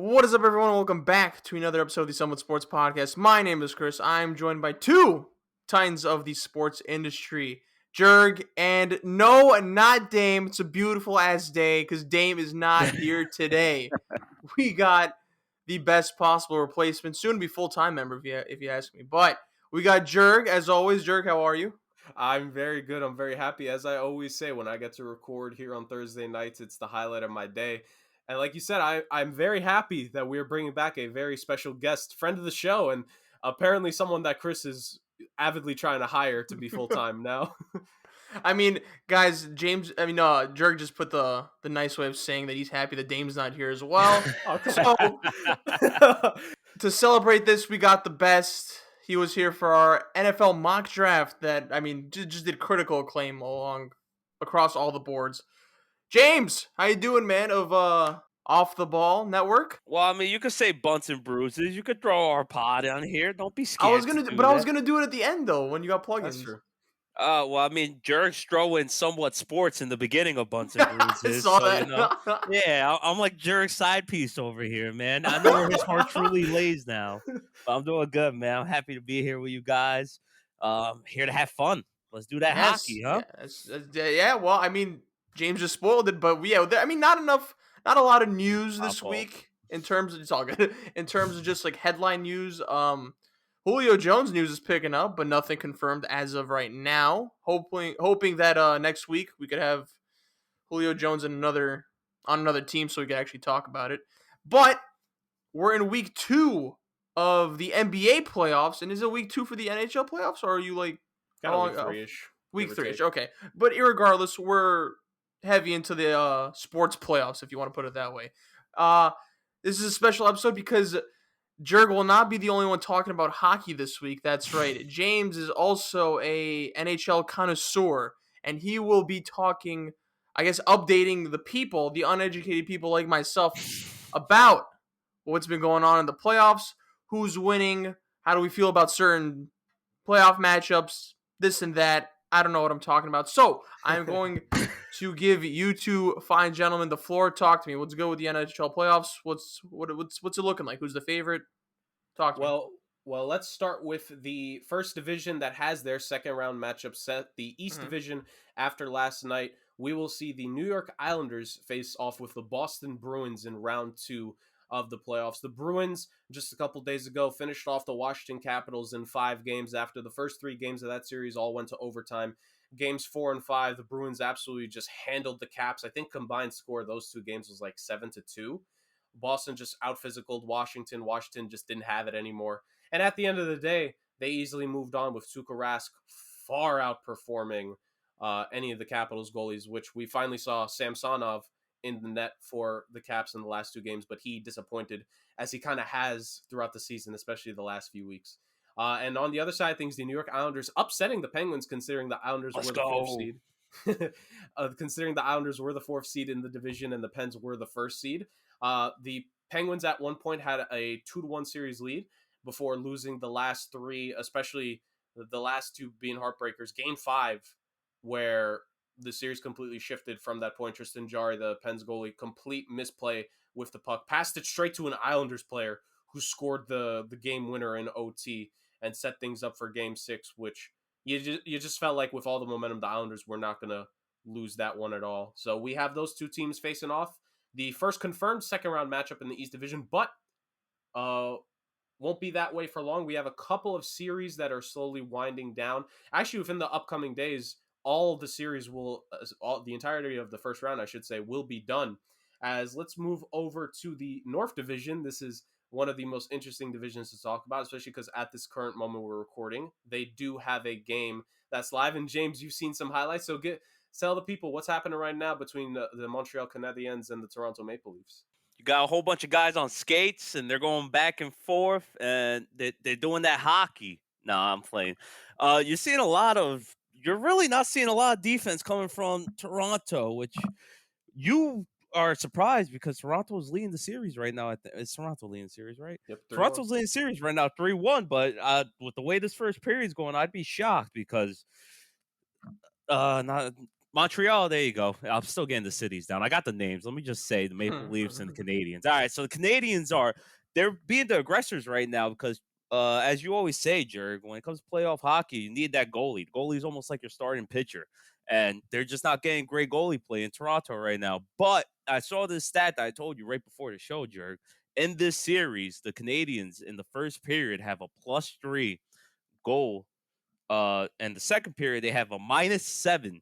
What is up, everyone? Welcome back to another episode of the Somewhat Sports Podcast. My name is Chris. I'm joined by two titans of the sports industry, Jurg, and no, not Dame. It's a beautiful ass day because Dame is not here today. We got the best possible replacement, soon to be full-time member if you ask me. But we got Jurg, as always. Jurg, how are you? I'm very good. I'm very happy. As I always say, when I get to record here on Thursday nights, it's the highlight of my day. And like you said, I'm very happy that we're bringing back a very special guest, friend of the show, and apparently someone that Chris is avidly trying to hire to be full-time now. I mean, guys, Jurg just put the nice way of saying that he's happy that Dame's not here as well. So, to celebrate this, we got the best. He was here for our NFL mock draft that, just did critical acclaim across all the boards. James, how you doing, man, of Off the Ball Network? Well, I mean, you could say bunts and bruises. You could throw our pod on here. Don't be scared. I was gonna do it at the end though when you got plugins. That's true. Well, I mean, Jurg's throwing somewhat sports in the beginning of bunts and bruises. I saw that. You know, yeah, I'm like Jurg's side piece over here, man. I know where his heart truly lays now. But I'm doing good, man. I'm happy to be here with you guys. Here to have fun. Let's do that hockey, huh? Yeah. Well, I mean, James just spoiled it, but not a lot of news this week in terms of, it's all good, in terms of just like headline news. Julio Jones news is picking up, but nothing confirmed as of right now. Hoping that next week we could have Julio Jones on another team so we could actually talk about it. But we're in week 2 of the NBA playoffs, and is it week 2 for the NHL playoffs, or are you like Kind of week 3-ish. Week 3-ish, okay. But irregardless, we're heavy into the sports playoffs, if you want to put it that way. This is a special episode because Jurg will not be the only one talking about hockey this week. That's right. James is also a NHL connoisseur, and he will be talking, I guess, updating the people, the uneducated people like myself, about what's been going on in the playoffs, who's winning, how do we feel about certain playoff matchups, this and that. I don't know what I'm talking about. So I'm going to give you two fine gentlemen the floor. Talk to me. Let's go with the NHL playoffs. What's it looking like? Who's the favorite? Talk to me. Well, let's start with the first division that has their second round matchup set. The East Division. After last night, we will see the New York Islanders face off with the Boston Bruins in round 2 of the playoffs. The Bruins, just a couple days ago, finished off the Washington Capitals in 5 games after the first 3 games of that series all went to overtime. Games 4 and 5, the Bruins absolutely just handled the Caps. I think combined score of those 2 games was like 7-2. Boston just out-physicaled Washington. Washington just didn't have it anymore. And at the end of the day, they easily moved on with Tuukka Rask far outperforming any of the Capitals goalies, which we finally saw Samsonov in the net for the Caps in the last 2 games, but he disappointed, as he kind of has throughout the season, especially the last few weeks. And on the other side of things, the New York Islanders upsetting the Penguins, considering the Islanders were the 4th seed. Considering the Islanders were the 4th seed in the division and the Pens were the 1st seed. The Penguins at one point had a 2-1 series lead before losing the last 3, especially the last 2 being heartbreakers. Game 5, where the series completely shifted from that point. Tristan Jarry, the Pens goalie, complete misplay with the puck, passed it straight to an Islanders player who scored the game winner in OT and set things up for Game 6, which you just felt like with all the momentum, the Islanders were not going to lose that one at all. So we have those 2 teams facing off. The first confirmed second round matchup in the East Division, but won't be that way for long. We have a couple of series that are slowly winding down. Actually, within the upcoming days, all of the series the entirety of the first round, I should say, will be done. As let's move over to the North Division. This is one of the most interesting divisions to talk about, especially because at this current moment we're recording, they do have a game that's live. And James, you've seen some highlights, so tell the people what's happening right now between the Montreal Canadiens and the Toronto Maple Leafs. You got a whole bunch of guys on skates, and they're going back and forth, and they're doing that hockey. No, I'm playing. You're really not seeing a lot of defense coming from Toronto, which you are surprised because Toronto is leading the series right now. It's Toronto leading the series, right? Yep. Toronto's leading the series right now, 3-1. But with the way this first period is going, I'd be shocked because Montreal, there you go. I'm still getting the cities down. I got the names. Let me just say the Maple Leafs and the Canadians. All right, so the Canadians they're being the aggressors right now because as you always say, Jurg, when it comes to playoff hockey, you need that goalie. The goalie's almost like your starting pitcher. And they're just not getting great goalie play in Toronto right now. But I saw this stat that I told you right before the show, Jurg. In this series, the Canadians in the first period have a +3 goal. And the second period, they have a -7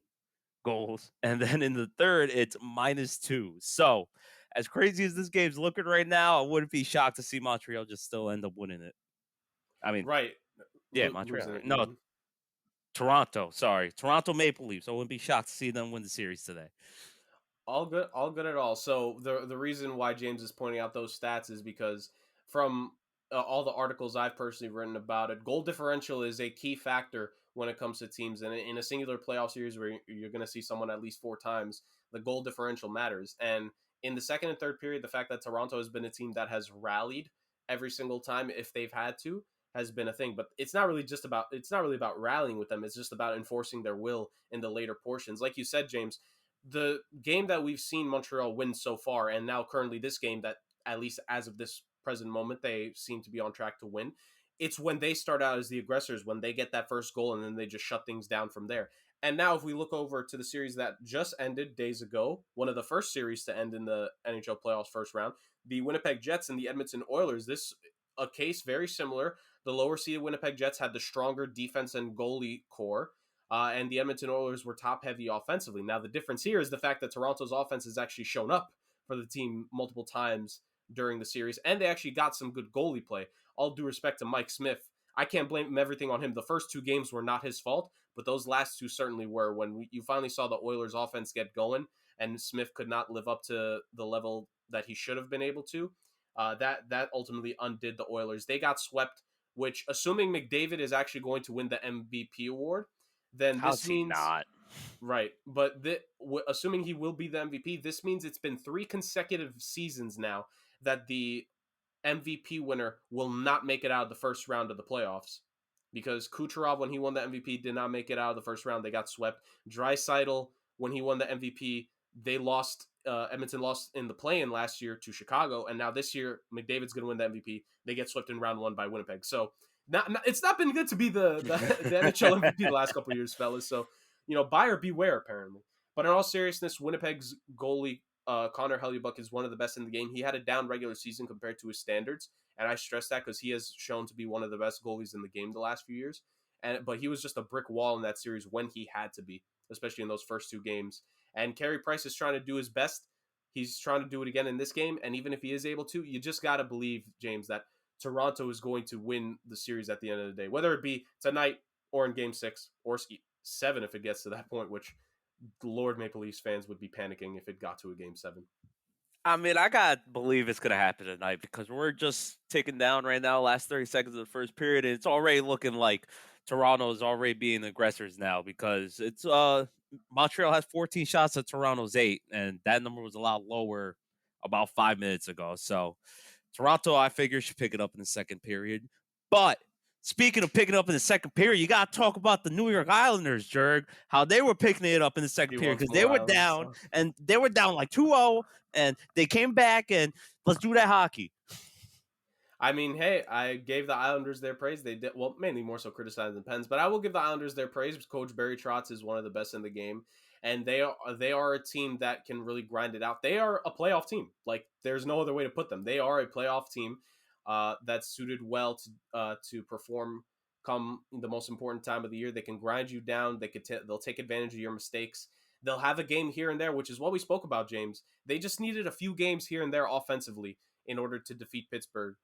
goals. And then in the third, it's -2. So, as crazy as this game's looking right now, I wouldn't be shocked to see Montreal just still end up winning it. I mean, Right. yeah, Montreal. Losing it, No, Toronto. Sorry. Toronto Maple Leafs. I wouldn't be shocked to see them win the series today. all good at all. So the reason why James is pointing out those stats is because from all the articles I've personally written about it, goal differential is a key factor when it comes to teams. And in a singular playoff series where you're going to see someone at least 4 times, the goal differential matters. And in the second and third period, the fact that Toronto has been a team that has rallied every single time if they've had to has been a thing. But it's not really about rallying with them. It's just about enforcing their will in the later portions. Like you said, James, the game that we've seen Montreal win so far, and now currently this game that, at least as of this present moment, they seem to be on track to win. It's when they start out as the aggressors, when they get that first goal, and then they just shut things down from there. And now if we look over to the series that just ended days ago, one of the first series to end in the NHL playoffs first round, the Winnipeg Jets and the Edmonton Oilers, this a case very similar. The lower seeded Winnipeg Jets had the stronger defense and goalie core, and the Edmonton Oilers were top-heavy offensively. Now, the difference here is the fact that Toronto's offense has actually shown up for the team multiple times during the series, and they actually got some good goalie play. All due respect to Mike Smith, I can't blame everything on him. The first 2 games were not his fault, but those last 2 certainly were. When you finally saw the Oilers' offense get going, and Smith could not live up to the level that he should have been able to, that ultimately undid the Oilers. They got swept, which, assuming McDavid is actually going to win the MVP award, then this means not. Right, but assuming he will be the MVP, this means it's been 3 consecutive seasons now that the MVP winner will not make it out of the first round of the playoffs. Because Kucherov, when he won the MVP, did not make it out of the first round. They got swept. Draisaitl, when he won the MVP, they lost. Edmonton lost in the play-in last year to Chicago, and now this year McDavid's going to win the MVP. They get swept in round 1 by Winnipeg. So it's not been good to be the NHL MVP the last couple of years, fellas. So, buyer beware, apparently. But in all seriousness, Winnipeg's goalie, Connor Hellebuyck, is one of the best in the game. He had a down regular season compared to his standards, and I stress that because he has shown to be one of the best goalies in the game the last few years. But he was just a brick wall in that series when he had to be, especially in those first 2 games. And Carey Price is trying to do his best. He's trying to do it again in this game, and even if he is able to, you just got to believe, James, that Toronto is going to win the series at the end of the day, whether it be tonight or in Game 6 or 7 if it gets to that point, which Lord Maple Leafs fans would be panicking if it got to a Game 7. I mean, I got to believe it's going to happen tonight because we're just ticking down right now, last 30 seconds of the first period, and it's already looking like Toronto is already being aggressors now because it's Montreal has 14 shots at Toronto's 8, and that number was a lot lower about 5 minutes ago. So Toronto, I figure, should pick it up in the second period. But speaking of picking up in the second period, you got to talk about the New York Islanders, Jurg, how they were picking it up in the second period because they were down, and they were down like 2-0, and they came back, and let's do that hockey. I mean, hey, I gave the Islanders their praise. They did, well, mainly more so criticizing the Pens, but I will give the Islanders their praise. Coach Barry Trotz is one of the best in the game, and they are a team that can really grind it out. They are a playoff team. Like, there's no other way to put them. They are a playoff team that's suited well to perform come the most important time of the year. They can grind you down. They'll take advantage of your mistakes. They'll have a game here and there, which is what we spoke about, James. They just needed a few games here and there offensively in order to defeat Pittsburgh.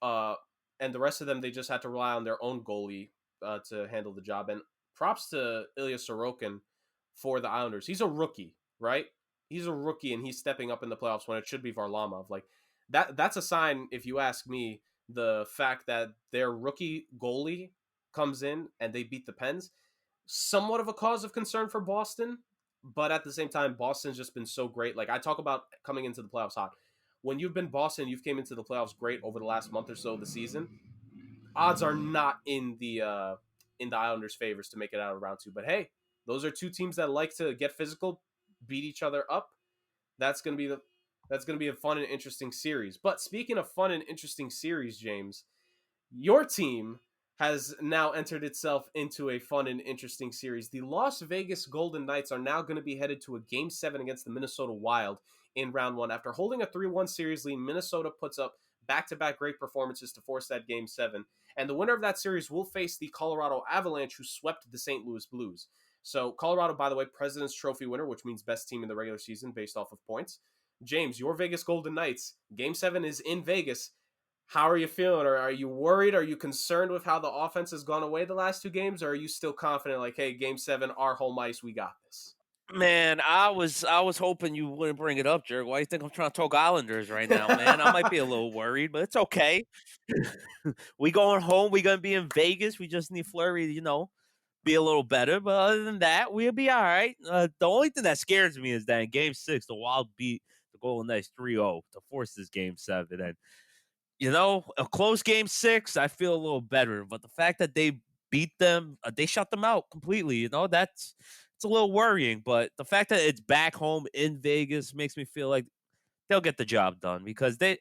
And the rest of them, they just had to rely on their own goalie to handle the job. And props to Ilya Sorokin for the Islanders. He's a rookie, right? He's a rookie, and he's stepping up in the playoffs when it should be Varlamov. Like, that's a sign, if you ask me, the fact that their rookie goalie comes in and they beat the Pens. Somewhat of a cause of concern for Boston, but at the same time, Boston's just been so great. Like, I talk about coming into the playoffs hot. When you've been Boston, you've came into the playoffs great over the last month or so of the season. Odds are not in the Islanders' favors to make it out of round 2. But hey, Those are two teams that like to get physical, beat each other up. That's going to be a fun and interesting series. But speaking of fun and interesting series, James, your team has now entered itself into a fun and interesting series. The Las Vegas Golden Knights are now going to be headed to a Game 7 against the Minnesota Wild in round 1. After holding a 3-1 series lead, Minnesota puts up back-to-back great performances to force that Game 7. And the winner of that series will face the Colorado Avalanche, who swept the St. Louis Blues. So Colorado, by the way, President's Trophy winner, which means best team in the regular season based off of points. James, your Vegas Golden Knights, Game 7 is in Vegas. How are you feeling? Or are you worried? Are you concerned with how the offense has gone away the last 2 games? Or are you still confident, like, hey, Game 7, our home ice, we got this? Man, I was hoping you wouldn't bring it up, Jurg. Why do you think I'm trying to talk Islanders right now, man? I might be a little worried, but it's okay. We going home. We gonna be in Vegas. We just need Fleury, be a little better. But other than that, we'll be all right. The only thing that scares me is that in Game 6, the Wild beat the Golden Knights 3-0 to force this Game 7. And, a close Game 6, I feel a little better. But the fact that they beat them, they shut them out completely. It's a little worrying. But the fact that it's back home in Vegas makes me feel like they'll get the job done because they've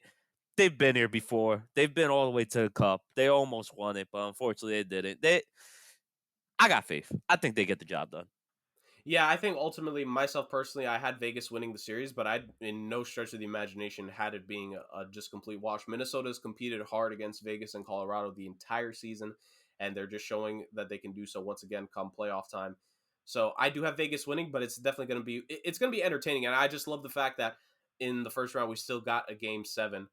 been here before. They've been all the way to the cup. They almost won it, but unfortunately they didn't. I got faith. I think they get the job done. Yeah, I think ultimately, myself personally, I had Vegas winning the series, but I, in no stretch of the imagination, had it being a just complete wash. Minnesota's competed hard against Vegas and Colorado the entire season, and they're just showing that they can do so once again come playoff time. So I do have Vegas winning, but it's definitely going to be entertaining, and I just love the fact that in the first round we still got a Game 7,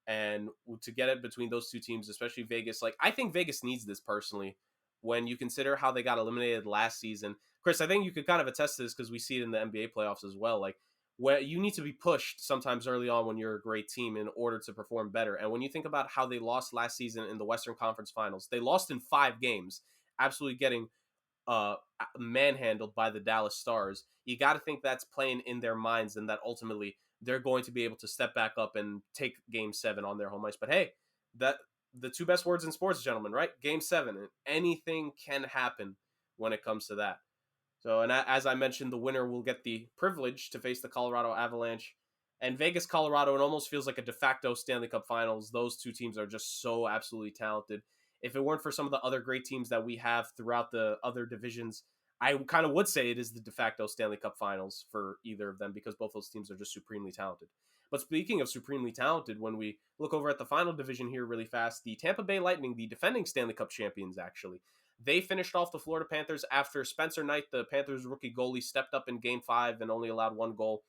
and to get it between those two teams, especially Vegas, like I think Vegas needs this personally when you consider how they got eliminated last season. Chris, I think you could kind of attest to this because we see it in the NBA playoffs as well. Like, where you need to be pushed sometimes early on when you're a great team in order to perform better. And when you think about how they lost last season in the Western Conference Finals, they lost in 5 games, absolutely getting manhandled by the Dallas Stars. You got to think that's playing in their minds and that ultimately they're going to be able to step back up and take Game 7 on their home ice. But hey, that the 2 best words in sports, gentlemen, right? Game 7. And anything can happen when it comes to that. So, and as I mentioned, the winner will get the privilege to face the Colorado Avalanche. And Vegas, Colorado, it almost feels like a de facto Stanley Cup Finals. Those 2 teams are just so absolutely talented. If it weren't for some of the other great teams that we have throughout the other divisions, I kind of would say it is the de facto Stanley Cup Finals for either of them because both those teams are just supremely talented. But speaking of supremely talented, when we look over at the final division here really fast, the Tampa Bay Lightning, the defending Stanley Cup champions actually, they finished off the Florida Panthers after Spencer Knight, the Panthers rookie goalie, stepped up in Game 5 and only allowed 1 goal.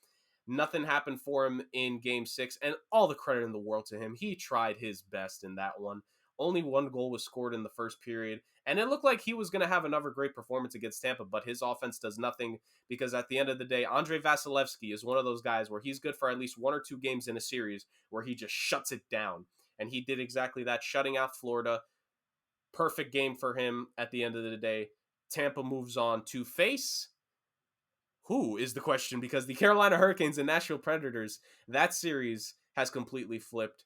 Nothing happened for him in Game 6, and all the credit in the world to him. He tried his best in that one. Only 1 goal was scored in the first period, and it looked like he was going to have another great performance against Tampa, but his offense does nothing because at the end of the day, Andrei Vasilevsky is one of those guys where he's good for at least 1 or 2 games in a series where he just shuts it down, and he did exactly that, shutting out Florida. Perfect game for him at the end of the day. Tampa moves on to face who is the question, because the Carolina Hurricanes and Nashville Predators, that series has completely flipped.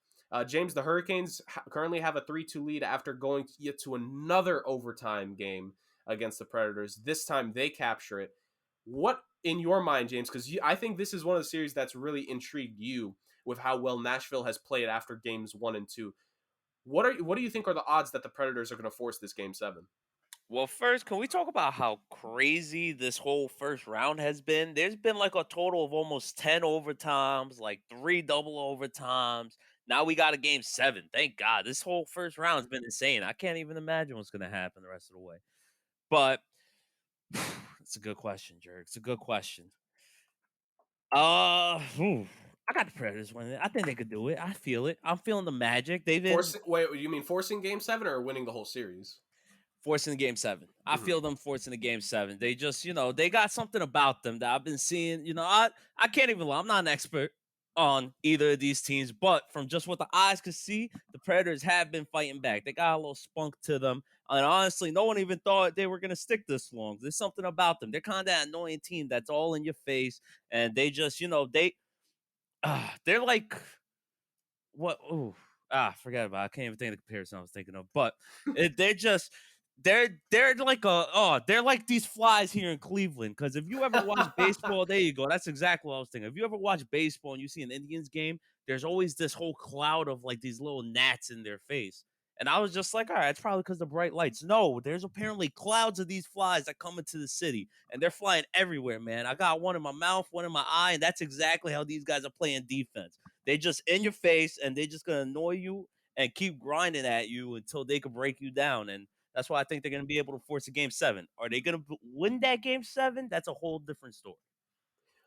James, the Hurricanes currently have a 3-2 lead after going yet to another overtime game against the Predators. This time they capture it. What, in your mind, James, because I think this is one of the series that's really intrigued you with how well Nashville has played after games 1 and 2. What do you think are the odds that the Predators are going to force this Game 7? Well, first, can we talk about how crazy this whole first round has been? There's been like a total of almost 10 overtimes, like 3 double overtimes. Now we got a Game 7. Thank God. This whole first round has been insane. I can't even imagine what's going to happen the rest of the way. But it's a good question, Jurg. It's a good question. I got the Predators winning. I think they could do it. I feel it. I'm feeling the magic. They've been Wait, you mean forcing Game 7 or winning the whole series? forcing Game 7. I feel them forcing the Game 7. They just, they got something about them that I've been seeing. I can't even lie. I'm not an expert on either of these teams, but from just what the eyes could see, the Predators have been fighting back. They got a little spunk to them. And honestly, no one even thought they were going to stick this long. There's something about them. They're kind of that annoying team that's all in your face. And they just, they're like, what? Forget about it. I can't even think of the comparison I was thinking of. But they're just, they're like these flies here in Cleveland. Because if you ever watch baseball, there you go. That's exactly what I was thinking. If you ever watch baseball and you see an Indians game, there's always this whole cloud of like these little gnats in their face. And I was just like, all right, it's probably because of bright lights. No, there's apparently clouds of these flies that come into the city, and they're flying everywhere, man. I got one in my mouth, one in my eye, and that's exactly how these guys are playing defense. They just in your face, and they just gonna annoy you and keep grinding at you until they can break you down. And that's why I think they're gonna be able to force a game 7. Are they gonna win that game 7? That's a whole different story.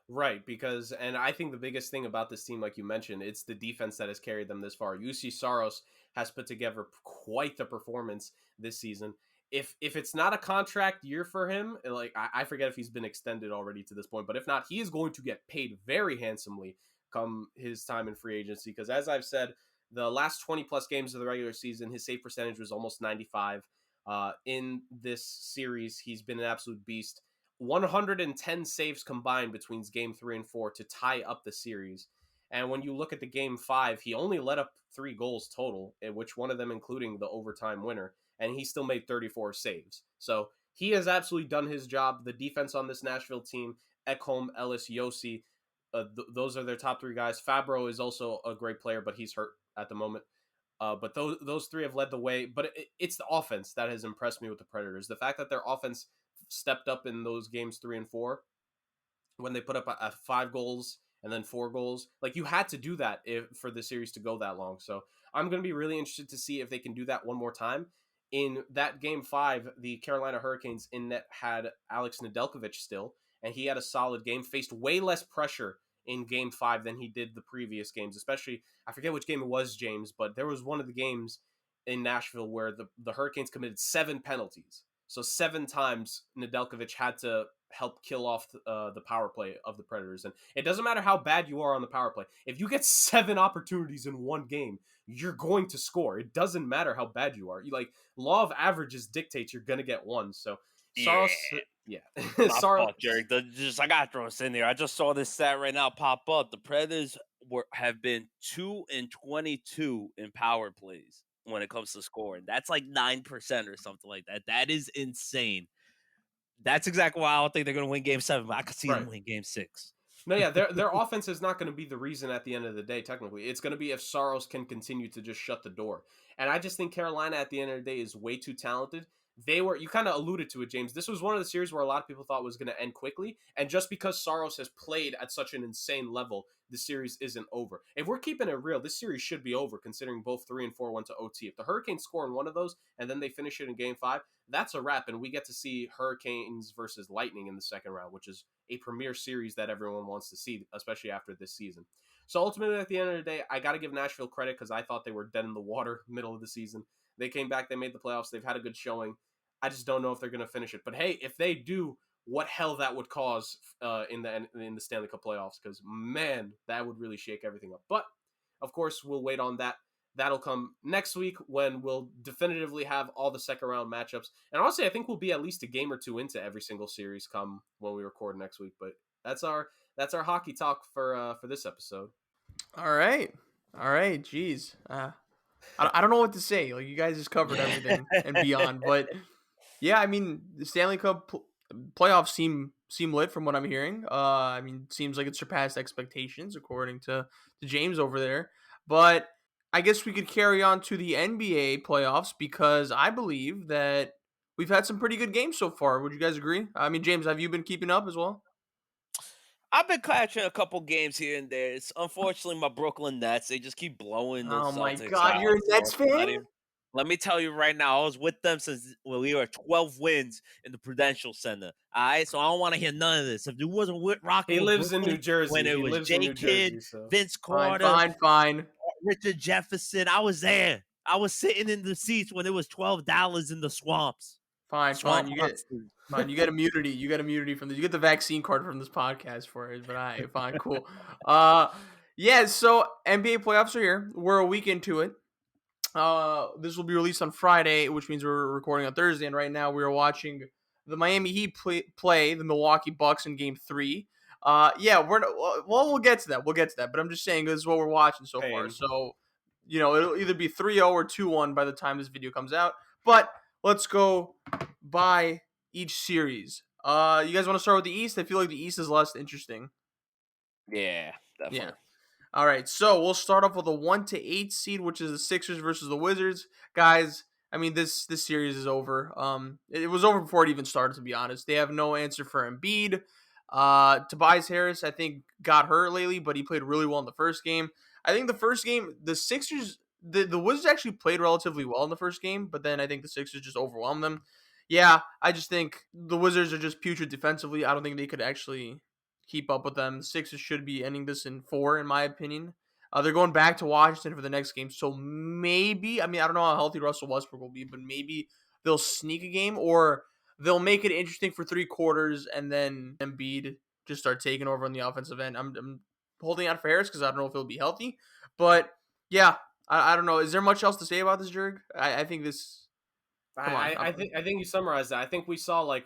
Right, because, and I think the biggest thing about this team, like you mentioned, it's the defense that has carried them this far. UC Saros has put together quite the performance this season. If it's not a contract year for him, like I forget if he's been extended already to this point, but if not, he is going to get paid very handsomely come his time in free agency. Because as I've said, the last 20 plus games of the regular season, his save percentage was almost 95. In this series, he's been an absolute beast. 110 saves combined between game 3 and 4 to tie up the series. And when you look at the game 5, he only let up 3 goals total, which one of them including the overtime winner, and he still made 34 saves. So he has absolutely done his job. The defense on this Nashville team, Ekholm, Ellis, Yossi, those are their top 3 guys. Fabro is also a great player, but he's hurt at the moment. But those 3 have led the way. But it's the offense that has impressed me with the Predators. The fact that their offense stepped up in those games 3 and 4 when they put up a 5 goals and then 4 goals. Like, you had to do that for the series to go that long. So I'm going to be really interested to see if they can do that one more time. In that game 5, the Carolina Hurricanes in net had Alex Nedeljkovic still, and he had a solid game, faced way less pressure in game 5 than he did the previous games, especially, I forget which game it was, James, but there was one of the games in Nashville where the Hurricanes committed 7 penalties. So 7 times Nedeljkovic had to help kill off the power play of the Predators. And it doesn't matter how bad you are on the power play. If you get 7 opportunities in one game, you're going to score. It doesn't matter how bad you are. Law of averages dictates you're going to get 1. So Saros, yeah. Saros, Jurg. I got to throw this in there. I just saw this stat right now pop up. The Predators have been 2-22 in power plays when it comes to scoring. That's like 9% or something like that. That is insane. That's exactly why I don't think they're going to win game 7, but I could see them win game 6. No, yeah, their offense is not going to be the reason at the end of the day, technically. It's going to be if Saros can continue to just shut the door. And I just think Carolina at the end of the day is way too talented. You kind of alluded to it, James. This was one of the series where a lot of people thought was going to end quickly. And just because Saros has played at such an insane level, the series isn't over. If we're keeping it real, this series should be over considering both 3 and 4 went to OT. If the Hurricanes score in one of those and then they finish it in game 5, that's a wrap. And we get to see Hurricanes versus Lightning in the second round, which is a premier series that everyone wants to see, especially after this season. So ultimately, at the end of the day, I got to give Nashville credit because I thought they wwere dead in the water middle of the season. They came back, they made the playoffs, they've had a good showing. I just don't know if they're going to finish it. But hey, if they do, what hell that would cause in the Stanley Cup playoffs, because man, that would really shake everything up. But of course, we'll wait on that. That'll come next week when we'll definitively have all the second round matchups. And honestly, I think we'll be at least a game or 2 into every single series come when we record next week. But that's our hockey talk for this episode. All right. Jeez. I don't know what to say. Like, you guys just covered everything and beyond. But yeah, I mean, the Stanley Cup playoffs seem lit from what I'm hearing. I mean, seems like it surpassed expectations according to James over there. But I guess we could carry on to the NBA playoffs because I believe that we've had some pretty good games so far. Would you guys agree? I mean, James, have you been keeping up as well? I've been catching a couple games here and there. It's unfortunately my Brooklyn Nets. They just keep blowing the Celtics. Oh my God, you're a Nets fan? Let me tell you right now, I was with them since we were 12 wins in the Prudential Center. All right, so I don't want to hear none of this. If it wasn't with Rocky, he lives in New Jersey. When it was J Kidd, so. Vince Carter, fine. Richard Jefferson, I was there. I was sitting in the seats when it was $12 in the swamps. Fine. You get immunity. You get immunity from this. You get the vaccine card from this podcast for it. But fine, cool. Yeah. So NBA playoffs are here. We're a week into it. This will be released on Friday, which means we're recording on Thursday. And right now we are watching the Miami Heat play the Milwaukee Bucks in Game 3. Yeah, we'll get to that. But I'm just saying this is what we're watching so far. So, it'll either be 3-0 or 2-1 by the time this video comes out. But let's go by each series. You guys want to start with the East? I feel like the East is less interesting. Yeah, definitely. Yeah. All right, so we'll start off with a 1-8 seed, which is the Sixers versus the Wizards. Guys, I mean this series is over. It was over before it even started. To be honest, they have no answer for Embiid. Tobias Harris, I think, got hurt lately, but he played really well in the first game. I think the first game, the Sixers, the Wizards actually played relatively well in the first game, but then I think the Sixers just overwhelmed them. Yeah, I just think the Wizards are just putrid defensively. I don't think they could actually keep up with them. The Sixers should be ending this in 4, in my opinion. They're going back to Washington for the next game, so maybe, I mean, I don't know how healthy Russell Westbrook will be, but maybe they'll sneak a game, or they'll make it interesting for 3 quarters, and then Embiid just start taking over on the offensive end. I'm holding out for Harris because I don't know if he'll be healthy, but yeah, I don't know. Is there much else to say about this, Jurg? I think this. Come on, I think you summarized that. I think we saw like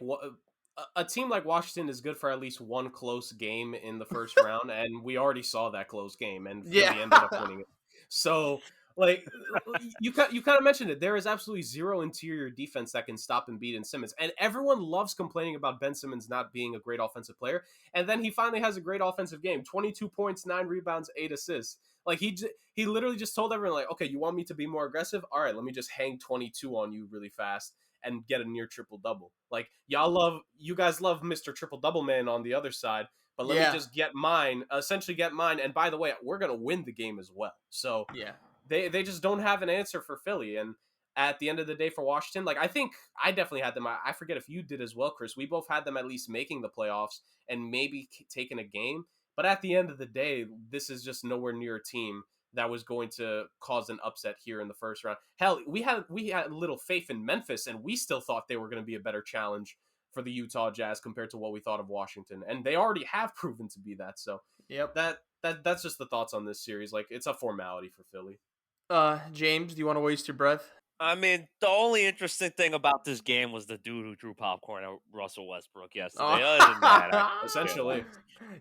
a team like Washington is good for at least one close game in the first round, and we already saw that close game, and Philly ended up winning it. So, like, you kind of mentioned it. There is absolutely zero interior defense that can stop Embiid and Simmons, and everyone loves complaining about Ben Simmons not being a great offensive player, and then he finally has a great offensive game: 22 points, 9 rebounds, 8 assists. Like he literally just told everyone, like, okay, you want me to be more aggressive? All right, let me just hang 22 on you really fast and get a near triple double. Like, you guys love Mr. Triple Double Man on the other side, but let me just get mine. And by the way, we're gonna win the game as well. So yeah, they just don't have an answer for Philly. And at the end of the day for Washington, like, I think I definitely had them. I forget if you did as well, Chris. We both had them at least making the playoffs and maybe taking a game. But at the end of the day, this is just nowhere near a team that was going to cause an upset here in the first round. Hell, we had little faith in Memphis, and we still thought they were going to be a better challenge for the Utah Jazz compared to what we thought of Washington, and they already have proven to be that. So, yep. That's just the thoughts on this series. Like, it's a formality for Philly. James, do you want to waste your breath? I mean, the only interesting thing about this game was the dude who drew popcorn at Russell Westbrook yesterday. Other than that, essentially,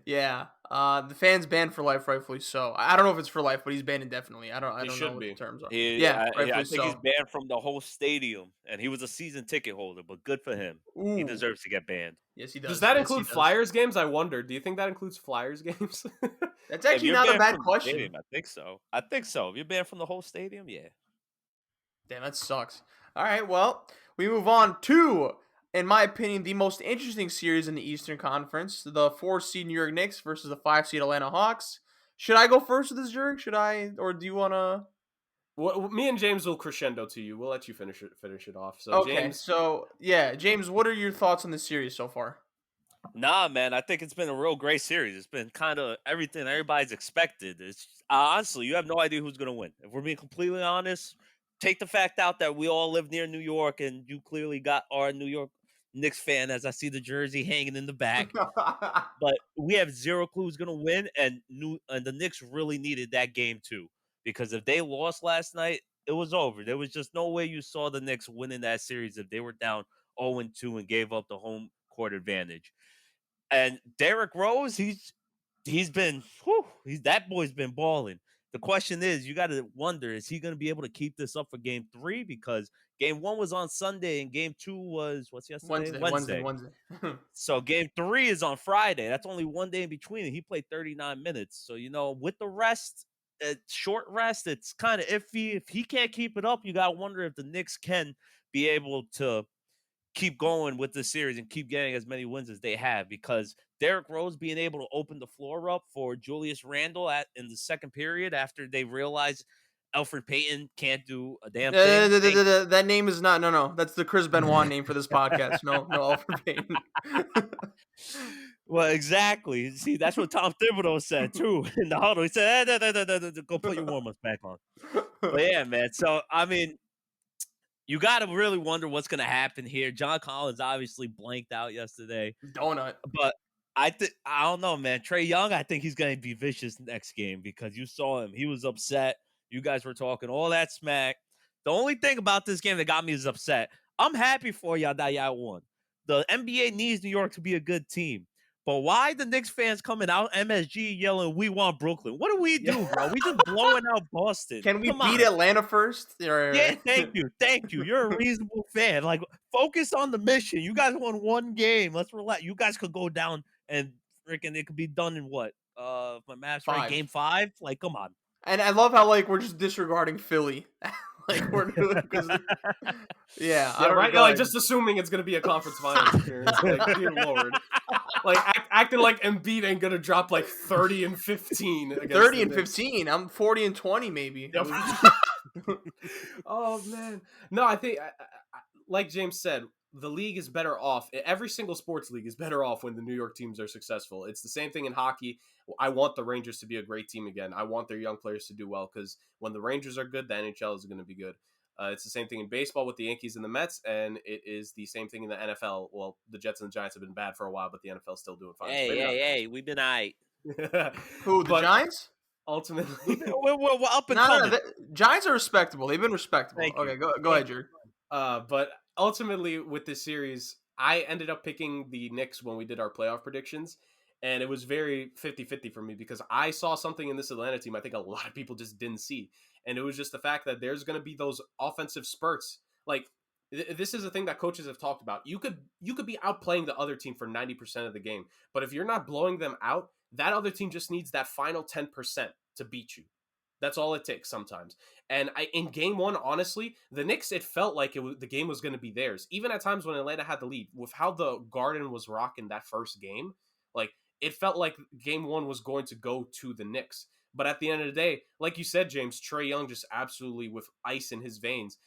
yeah. The fan's banned for life, rightfully so. I don't know if it's for life, but he's banned indefinitely. I don't know what the terms are. I think he's banned from the whole stadium, and he was a season ticket holder. But good for him. Ooh. He deserves to get banned. Yes, he does. Does that include Flyers games? I wonder. Do you think that includes Flyers games? That's actually not a bad question. Stadium, I think so. If you're banned from the whole stadium, yeah. Damn, that sucks. All right, well, we move on to, in my opinion, the most interesting series in the Eastern Conference: the 4-seed New York Knicks versus the 5-seed Atlanta Hawks. Should I go first with this, Jurg? Should I, or do you want to? Well, me and James will crescendo to you. We'll let you finish it off. So, okay, James, what are your thoughts on this series so far? Nah, man, I think it's been a real great series. It's been kind of everything everybody's expected. It's honestly, you have no idea who's gonna win. If we're being completely honest, take the fact out that we all live near New York, and you clearly got our New York Knicks fan, as I see the jersey hanging in the back. But we have zero clue who's gonna win, and the Knicks really needed that game too, because if they lost last night, it was over. There was just no way you saw the Knicks winning that series if they were down 0-2 and gave up the home court advantage. And Derrick Rose, that boy's been balling. The question is, you got to wonder, is he going to be able to keep this up for game 3? Because game 1 was on Sunday and game 2 was, what's yesterday? Wednesday. So game 3 is on Friday. That's only one day in between. And he played 39 minutes. So, with the rest, short rest, it's kind of iffy. If he can't keep it up, you got to wonder if the Knicks can be able to keep going with the series and keep getting as many wins as they have, because Derrick Rose being able to open the floor up for Julius Randle in the second period after they realized Elfrid Payton can't do a damn thing. That name is not, no. That's the Chris Benoit name for this podcast. No, Elfrid Payton. Well, exactly. See, that's what Tom Thibodeau said too in the huddle. He said, go put your warm-ups back on. But yeah, man. So, I mean, you got to really wonder what's going to happen here. John Collins obviously blanked out yesterday. Donut. But I don't know, man. Trae Young, I think he's going to be vicious next game, because you saw him. He was upset. You guys were talking all that smack. The only thing about this game that got me is upset. I'm happy for y'all that y'all won. The NBA needs New York to be a good team. But why the Knicks fans coming out MSG yelling, "We want Brooklyn"? What do we do, bro? We just blowing out Boston. Can we Come beat on. Atlanta first? Yeah, thank you. You're a reasonable fan. Like, focus on the mission. You guys won one game. Let's relax. You guys could go down and freaking it could be done in what? If my math's right, 5. game 5. Like, come on. And I love how like we're just disregarding Philly. Like we're because yeah, I don't right know, now, like just assuming it's gonna be a conference finals appearance. Like, dear Lord, like acting like Embiid ain't gonna drop like 30 and 15. 30 and 15. I'm 40 and 20 maybe. Yep. Oh man, no, I think like James said, the league is better off. Every single sports league is better off when the New York teams are successful. It's the same thing in hockey. I want the Rangers to be a great team again. I want their young players to do well because when the Rangers are good, the NHL is going to be good. It's the same thing in baseball with the Yankees and the Mets, and it is the same thing in the NFL. Well, the Jets and the Giants have been bad for a while, but the NFL is still doing fine. Hey, we've been aight. Who, the Giants? We're Ultimately, up and coming. The Giants are respectable. They've been respectable. Thank you. Okay, go ahead, Jurg. but ultimately with this series, I ended up picking the Knicks when we did our playoff predictions, and it was very 50-50 for me because I saw something in this Atlanta team I think a lot of people just didn't see, and it was just the fact that there's going to be those offensive spurts. Like, this is a thing that coaches have talked about. You could be outplaying the other team for 90% of the game, but if you're not blowing them out, that other team just needs that final 10% to beat you. That's all it takes sometimes. And in game 1, honestly, the Knicks, it felt like the game was going to be theirs. Even at times when Atlanta had the lead, with how the Garden was rocking that first game, like, it felt like game 1 was going to go to the Knicks. But at the end of the day, like you said, James, Trae Young just absolutely with ice in his veins.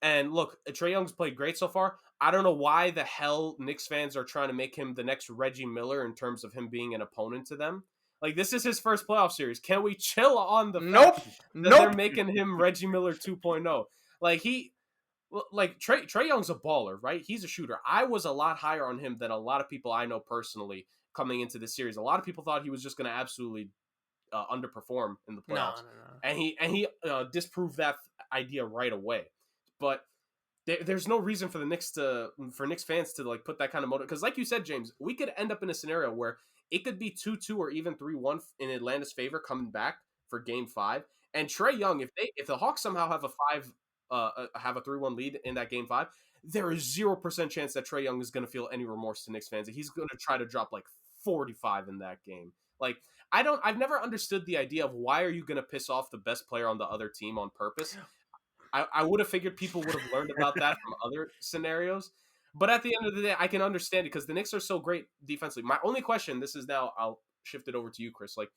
And look, Trae Young's played great so far. I don't know why the hell Knicks fans are trying to make him the next Reggie Miller in terms of him being an opponent to them. Like, this is his first playoff series. Can we chill on the fact that they're making him Reggie Miller 2.0? Like, Trae Young's a baller, right? He's a shooter. I was a lot higher on him than a lot of people I know personally coming into this series. A lot of people thought he was just going to absolutely underperform in the playoffs. No. And he disproved that idea right away. But there's no reason for Knicks fans to like put that kind of motive, because like you said, James, we could end up in a scenario where it could be 2-2 or even 3-1 in Atlanta's favor coming back for Game 5. And Trae Young, if the Hawks somehow have a 3-1 lead in that Game 5, there is 0% chance that Trae Young is going to feel any remorse to Knicks fans. He's going to try to drop like 45 in that game. Like, I've never understood the idea of why are you going to piss off the best player on the other team on purpose. I would have figured people would have learned about that from other scenarios. But at the end of the day, I can understand it because the Knicks are so great defensively. My only question, I'll shift it over to you, Chris. Like,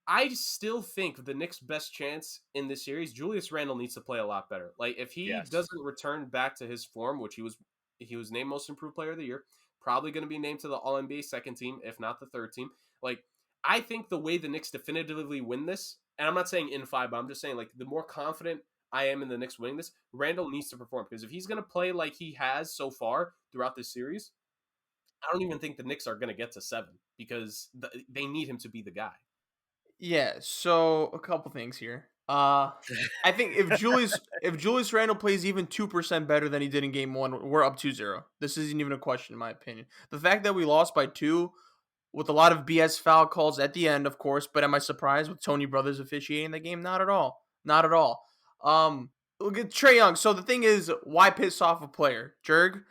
I still think the Knicks' best chance in this series, Julius Randle needs to play a lot better. Like, if he doesn't return back to his form, which he was named Most Improved Player of the Year, probably going to be named to the All-NBA second team, if not the third team. Like, I think the way the Knicks definitively win this, and I'm not saying in 5, but I'm just saying, like, the more confident I am in the Knicks winning this, Randle needs to perform. Because if he's going to play like he has so far throughout this series, I don't even think the Knicks are going to get to 7 because they need him to be the guy. Yeah, so a couple things here. I think if Julius Randle plays even 2% better than he did in Game 1, we're up 2-0. This isn't even a question, in my opinion. The fact that we lost by 2 with a lot of BS foul calls at the end, of course, but am I surprised with Tony Brothers officiating the game? Not at all. Not at all. Look at Trae Young. So the thing is, why piss off a player? Jurg,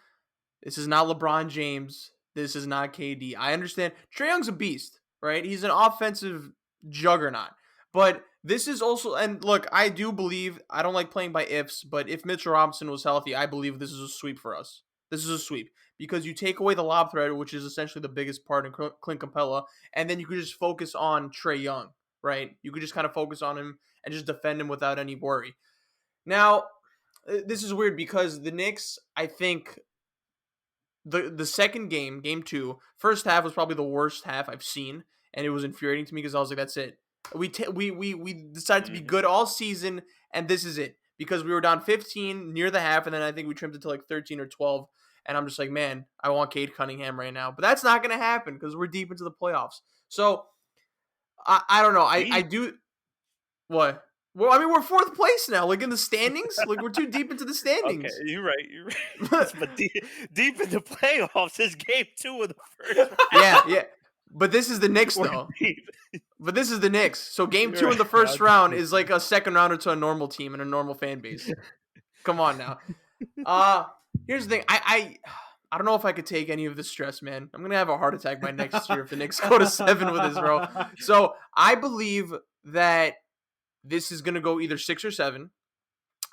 this is not LeBron James. This is not KD. I understand. Trae Young's a beast, right? He's an offensive juggernaut. But this is also, and look, I do believe, I don't like playing by ifs, but if Mitchell Robinson was healthy, I believe this is a sweep for us. This is a sweep because you take away the lob threat, which is essentially the biggest part in Clint Capella, and then you could just focus on Trae Young, right? You could just kind of focus on him and just defend him without any worry. Now, this is weird because the Knicks, I think, the second game, Game 2, first half was probably the worst half I've seen, and it was infuriating to me because I was like, that's it. We decided to be good all season, and this is it. Because we were down 15 near the half, and then I think we trimmed it to like 13 or 12, and I'm just like, man, I want Cade Cunningham right now. But that's not going to happen because we're deep into the playoffs. So, I don't know. I do – what? Well, I mean, we're 4th place now. Like in the standings, like we're too deep into the Okay, standings. you're right. You're right. But deep in the playoffs, this game 2 of the first round. Yeah. But this is the Knicks, We're though. deep. But this is the Knicks. So game You're 2 in the right. first I'll round give is you like a second rounder to a normal team and a normal fan base. Come on now. Here's the thing. I don't know if I could take any of this stress, man. I'm gonna have a heart attack by next year if the Knicks go to 7 with this, bro. So I believe that this is gonna go either 6 or 7.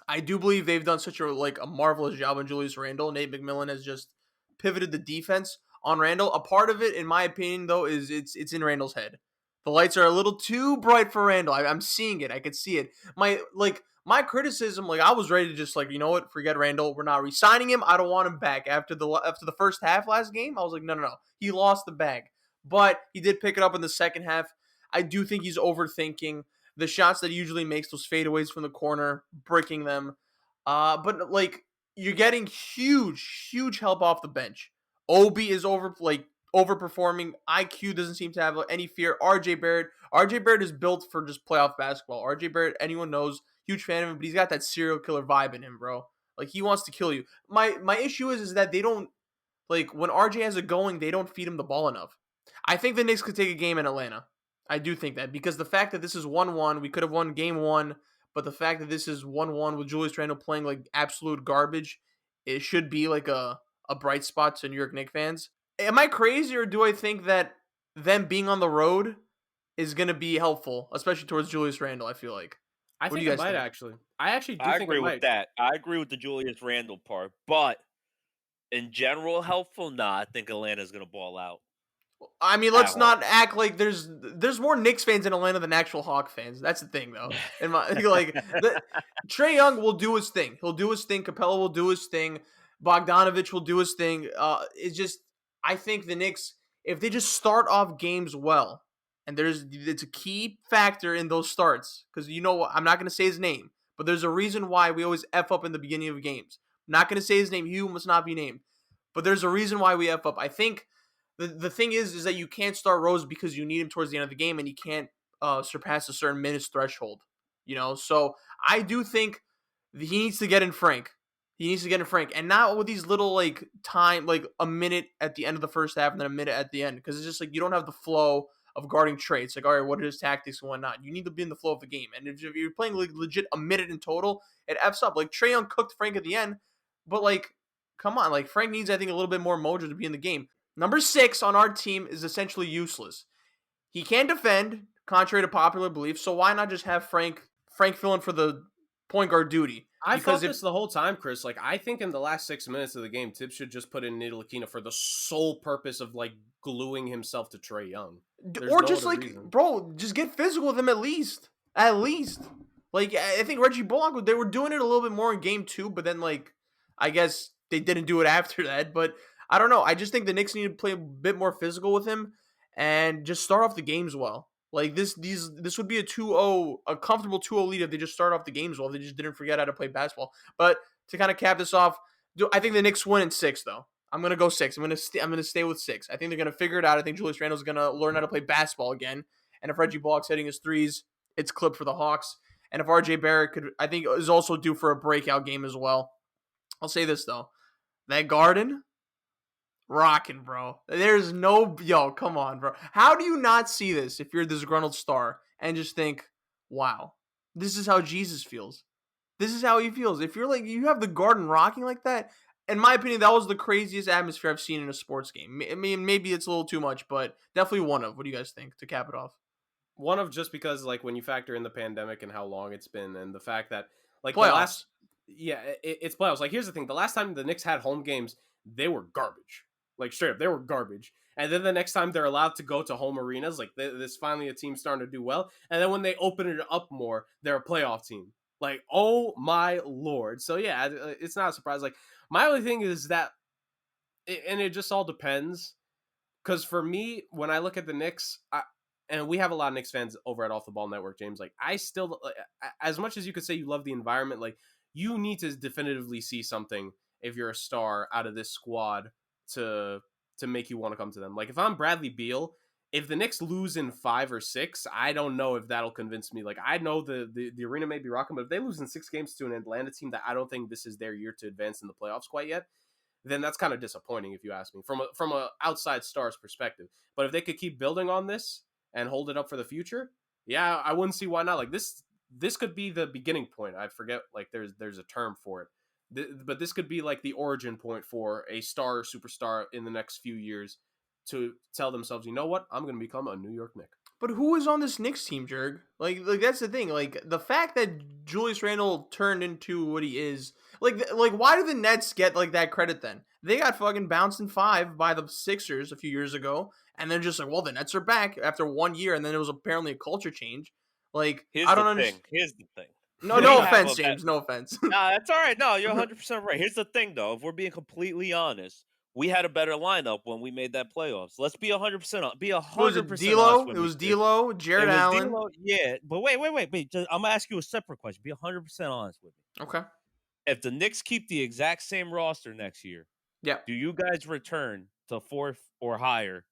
I do believe they've done such a marvelous job on Julius Randle. Nate McMillan has just pivoted the defense on Randle. A part of it, in my opinion, though, is it's in Randle's head. The lights are a little too bright for Randle. I'm seeing it. I could see it. My criticism, I was ready to just you know what, forget Randle. We're not re-signing him. I don't want him back after the first half last game. I was like, no. He lost the bag, but he did pick it up in the second half. I do think he's overthinking the shots that he usually makes, those fadeaways from the corner, breaking them. But you're getting huge help off the bench. Obi is overperforming. IQ doesn't seem to have any fear. RJ Barrett is built for just playoff basketball. RJ Barrett, anyone knows, huge fan of him, but he's got that serial killer vibe in him, bro. Like he wants to kill you. My issue is that they don't when RJ has it going, they don't feed him the ball enough. I think the Knicks could take a game in Atlanta. I do think that because the fact that this is 1-1, we could have won game 1, but the fact that this is 1-1 with Julius Randle playing absolute garbage, it should be a bright spot to New York Knicks fans. Am I crazy, or do I think that them being on the road is going to be helpful, especially towards Julius Randle, I feel like? I What do think you it guys might think? actually. I actually do I think agree it with might. that. I agree with the Julius Randle part, but in general, helpful? Nah, I think Atlanta's gonna ball out. I mean, At let's home. not act like there's more Knicks fans in Atlanta than actual Hawk fans. That's the thing, though. And Trae Young will do his thing. He'll do his thing. Capella will do his thing. Bogdanovich will do his thing. It's just, I think the Knicks, if they just start off games well, and it's a key factor in those starts, because I'm not going to say his name, but there's a reason why we always F up in the beginning of games. I'm not going to say his name. He must not be named. But there's a reason why we F up. I think the thing is that you can't start Rose because you need him towards the end of the game, and he can't surpass a certain minutes threshold. So I do think he needs to get in Frank. And not with these little time, a minute at the end of the first half and then a minute at the end, because it's just you don't have the flow of guarding Trae. It's all right, what are his tactics and whatnot? You need to be in the flow of the game, and if you're playing legit a minute in total, it f's up. Trae Young cooked Frank at the end, but come on, Frank needs, I think, a little bit more mojo to be in the game. Number 6 on our team is essentially useless. He can defend, contrary to popular belief, so why not just have Frank fill in for the point guard duty? I thought this the whole time, Chris. I think in the last 6 minutes of the game, Tibbs should just put in Ntilikina for the sole purpose of gluing himself to Trae Young. Or no just bro, just get physical with him at least. I think Reggie Bullock, they were doing it a little bit more in game 2, but then I guess they didn't do it after that. But I don't know. I just think the Knicks need to play a bit more physical with him and just start off the games well. This would be a 2-0, a comfortable 2-0 lead if they just start off the games well. They just didn't forget how to play basketball. But to kind of cap this off, I think the Knicks win in 6 though. I'm gonna go 6. I'm gonna stay with 6. I think they're gonna figure it out. I think Julius Randle's gonna learn how to play basketball again. And if Reggie Bullock's hitting his threes, it's clipped for the Hawks. And if RJ Barrett is also due for a breakout game as well. I'll say this though, that Garden. Rocking, bro. There's come on, bro. How do you not see this if you're a disgruntled star and just think, wow, this is how Jesus feels? This is how he feels. If you're you have the Garden rocking like that, in my opinion, that was the craziest atmosphere I've seen in a sports game. I mean, maybe it's a little too much, but definitely one of. What do you guys think, to cap it off? One of, just because when you factor in the pandemic and how long it's been, and the fact that playoffs. It's playoffs. Here's the thing: the last time the Knicks had home games, they were garbage. Straight up, they were garbage. And then the next time they're allowed to go to home arenas, this finally a team starting to do well. And then when they open it up more, they're a playoff team. Oh my Lord. So yeah, it's not a surprise. My only thing is that, and it just all depends. Because for me, when I look at the Knicks, and we have a lot of Knicks fans over at Off the Ball Network, James, I still, as much as you could say you love the environment, you need to definitively see something if you're a star out of this squad to make you want to come to them. If I'm Bradley Beal, if the Knicks lose in 5 or 6, I don't know if that'll convince me. Like, I know the arena may be rocking, but if they lose in 6 games to an Atlanta team that I don't think this is their year to advance in the playoffs quite yet, then that's kind of disappointing if you ask me from a outside star's perspective. But if they could keep building on this and hold it up for the future, yeah, I wouldn't see why not. Like this could be the beginning point. I forget, like there's a term for it. But this could be like the origin point for a superstar in the next few years to tell themselves, you know what, I'm going to become a New York Knick. But who is on this Knicks team, Jurg? Like that's the thing. Like the fact that Julius Randle turned into what he is. Like why do the Nets get like that credit then? They got fucking bounced in 5 by the Sixers a few years ago, and then just like, well, the Nets are back after 1 year, and then it was apparently a culture change. Like I don't understand. Here's the thing. No offense, James. No offense. Nah, that's all right. No, you're 100% right. Here's the thing, though. If we're being completely honest, we had a better lineup when we made that playoffs. Let's be 100% on. Be 100% Was it D'Lo? It was D'Lo, Jared Allen. D'Lo, yeah, but wait. I'm gonna ask you a separate question. Be 100% honest with me. Okay. If the Knicks keep the exact same roster next year, yeah, do you guys return to 4th or higher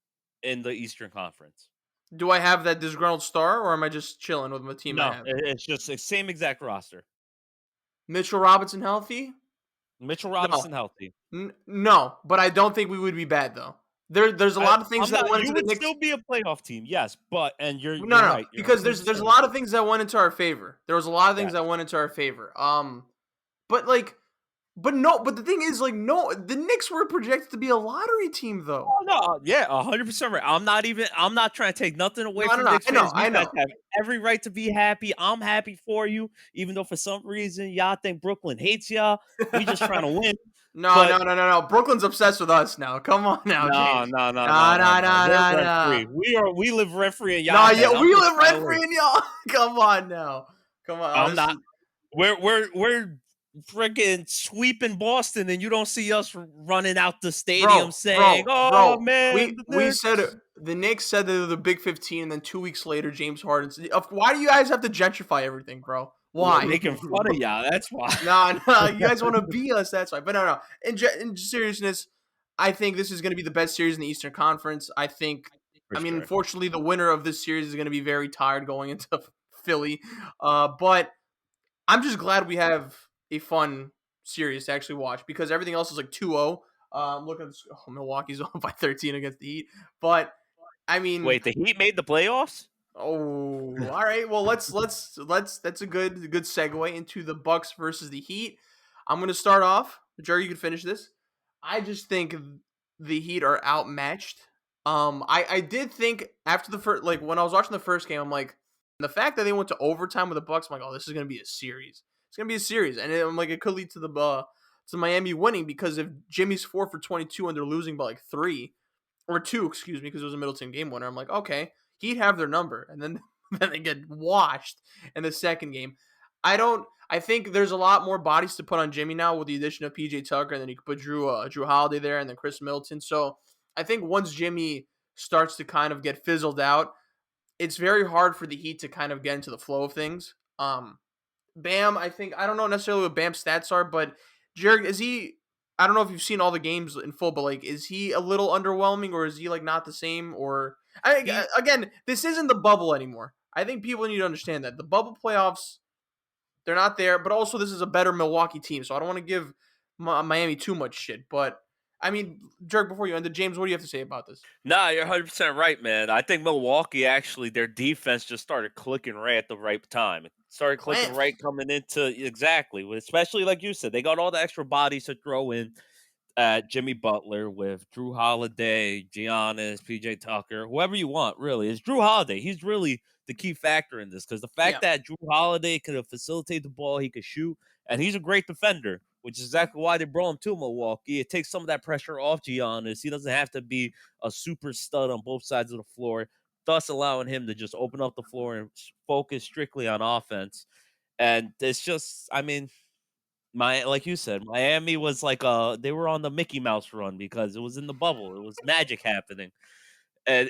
in the Eastern Conference? Do I have that disgruntled star, or am I just chilling with my team? No, it's just the same exact roster. Mitchell Robinson healthy? Mitchell Robinson healthy. No, but I don't think we would be bad though. There's a lot of things that went into the Knicks. You would still be a playoff team, yes, but you're no, right. Because there's a lot of things that went into our favor. There was a lot of things that went into our favor. But the thing is, like, no, the Knicks were projected to be a lottery team, though. Oh, no, yeah, 100% right. I'm not trying to take nothing away from Knicks fans. I know. You have every right to be happy. I'm happy for you, even though for some reason y'all think Brooklyn hates y'all. We just trying to win. No. Brooklyn's obsessed with us now. Come on now, James. No. We live rent free in y'all. We live rent free in y'all. Come on now. Come on. I'm not. We're freaking sweeping Boston, and you don't see us running out the stadium saying, man. We said it. The Knicks said they were the Big 15, and then 2 weeks later, James Harden said, why do you guys have to gentrify everything, bro? Why? We're making fun of y'all. That's why. No. You guys want to beat us. That's why. But no. In seriousness, I think this is going to be the best series in the Eastern Conference. Unfortunately, the winner of this series is going to be very tired going into Philly. But I'm just glad we have a fun series to actually watch because everything else is like 2-0. Look at this. Milwaukee's on by 13 against the Heat. But, wait, the Heat made the playoffs? Oh, all right. Well, let's that's a good segue into the Bucks versus the Heat. I'm going to start off. Jerry, you can finish this. I just think the Heat are outmatched. I did think after the first, like when I was watching the first game, I'm like, the fact that they went to overtime with the Bucks, I'm like, oh, this is going to be a series. It's going to be a series. And I'm like, it could lead to Miami winning because if Jimmy's 4 for 22 and they're losing by like 3 or 2, excuse me, because it was a Middleton game winner, I'm like, okay. He'd have their number, and then they get washed in the second game. I think there's a lot more bodies to put on Jimmy now with the addition of PJ Tucker, and then you could put Drew Holiday there, and then Chris Middleton. So I think once Jimmy starts to kind of get fizzled out, it's very hard for the Heat to kind of get into the flow of things. Bam, I don't know necessarily what Bam's stats are, but Jurg, is he? I don't know if you've seen all the games in full, but like, is he a little underwhelming, or is he like not the same, or? Again, this isn't the bubble anymore. I think people need to understand that. The bubble playoffs, they're not there, but also this is a better Milwaukee team, so I don't want to give Miami too much shit. But, Jurg, before you end it, James, what do you have to say about this? Nah, you're 100% right, man. I think Milwaukee, actually, their defense just started clicking right at the right time. It started clicking right coming into, exactly, especially like you said, they got all the extra bodies to throw in. Jimmy Butler with Drew Holiday, Giannis, PJ Tucker, whoever you want, really. It's Drew Holiday. He's really the key factor in this because the fact that Drew Holiday could facilitate the ball, he could shoot, and he's a great defender, which is exactly why they brought him to Milwaukee. It takes some of that pressure off Giannis. He doesn't have to be a super stud on both sides of the floor, thus allowing him to just open up the floor and focus strictly on offense. And it's just, like you said, Miami was like they were on the Mickey Mouse run because it was in the bubble. It was magic happening. And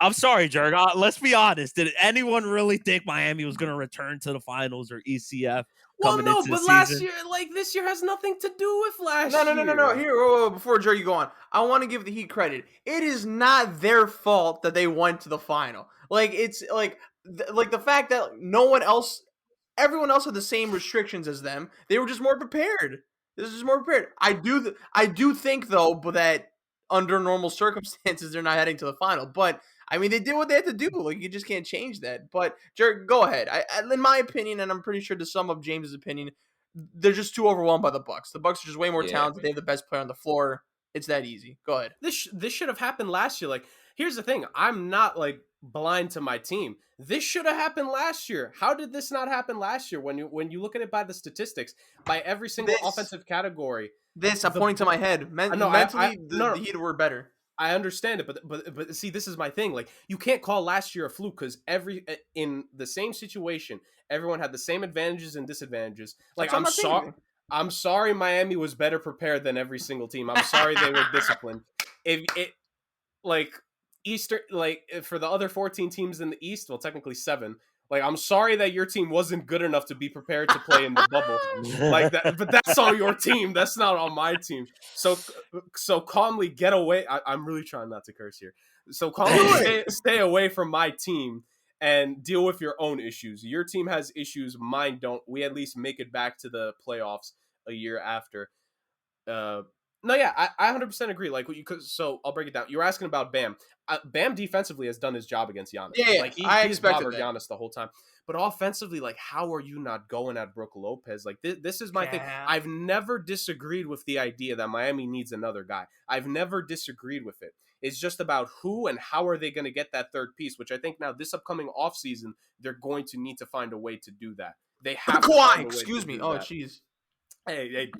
I'm sorry, Jurg. Let's be honest. Did anyone really think Miami was going to return to the finals or ECF coming no, into the but last season? year, this year has nothing to do with last No. year. Here, whoa, before Jerry, you go on. I want to give the Heat credit. It is not their fault that they went to the final. It's the fact that everyone else had the same restrictions as them. They were just more prepared. This is just more prepared. I do think though, but that under normal circumstances they're not heading to the final. But I mean, they did what they had to do. You just can't change that. But Jerry, go ahead. In my opinion, and I'm pretty sure to sum up James's opinion, they're just too overwhelmed by the Bucks. The Bucks are just way more talented. They have the best player on the floor. It's that easy. Go ahead. This should have happened last year. Here's the thing. I'm not blind to my team. This should have happened last year. How did this not happen last year? When you look at it by the statistics, by every single offensive category. I'm pointing to my head. Mentally, the Heat were better. I understand it, but see, this is my thing. You can't call last year a fluke because in the same situation, everyone had the same advantages and disadvantages. I'm sorry, Miami was better prepared than every single team. I'm sorry they were disciplined. For the other 14 teams in the East, well, technically 7. I'm sorry that your team wasn't good enough to be prepared to play in the bubble like that. But that's on your team. That's not on my team. So calmly get away. I'm really trying not to curse here. So calmly stay away from my team and deal with your own issues. Your team has issues. Mine don't. We at least make it back to the playoffs a year after. I 100% agree. So I'll break it down. You were asking about Bam. Bam defensively has done his job against Giannis. Yeah, I expected that. Giannis the whole time. But offensively, how are you not going at Brook Lopez? This is my thing. I've never disagreed with the idea that Miami needs another guy. I've never disagreed with it. It's just about who and how are they going to get that third piece, which I think now this upcoming offseason, they're going to need to find a way to do that. They have to Kawhi, find a way excuse me. Oh, jeez. Hey,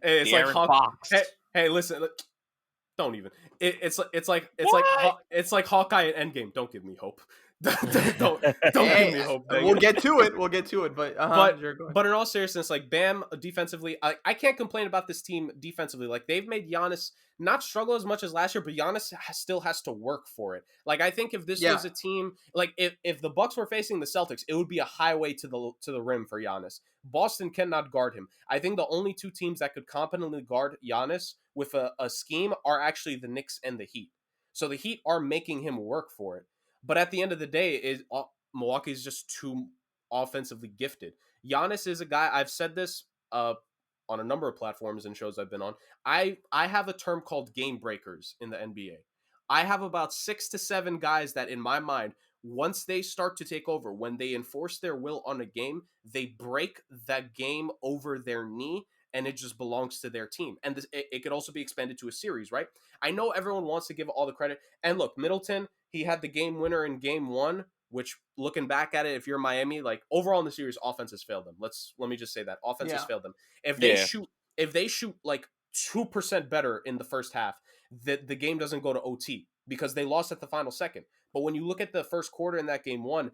it's like Fox. Hey, listen, don't even. It's like Hawkeye and Endgame. Don't give me hope. don't give me hope. We'll get to it. But in all seriousness, Bam defensively, I can't complain about this team defensively. They've made Giannis not struggle as much as last year, but Giannis still has to work for it. I think if this was a team, if the Bucks were facing the Celtics, it would be a highway to the rim for Giannis. Boston cannot guard him. I think the only two teams that could competently guard Giannis with a scheme are actually the Knicks and the Heat. So the Heat are making him work for it. But at the end of the day, Milwaukee is just too offensively gifted. Giannis is a guy, I've said this on a number of platforms and shows I've been on. I have a term called game breakers in the NBA. I have about 6 to 7 guys that, in my mind, once they start to take over, when they enforce their will on a game, they break that game over their knee, and it just belongs to their team. And it could also be expanded to a series, right? I know everyone wants to give all the credit. And look, Middleton, he had the game winner in game 1, which, looking back at it, if you're Miami, overall in the series, offense has failed them. Let me just say that. Offense has failed them. If they shoot 2% better in the first half, the game doesn't go to OT because they lost at the final second. But when you look at the first quarter in that game 1,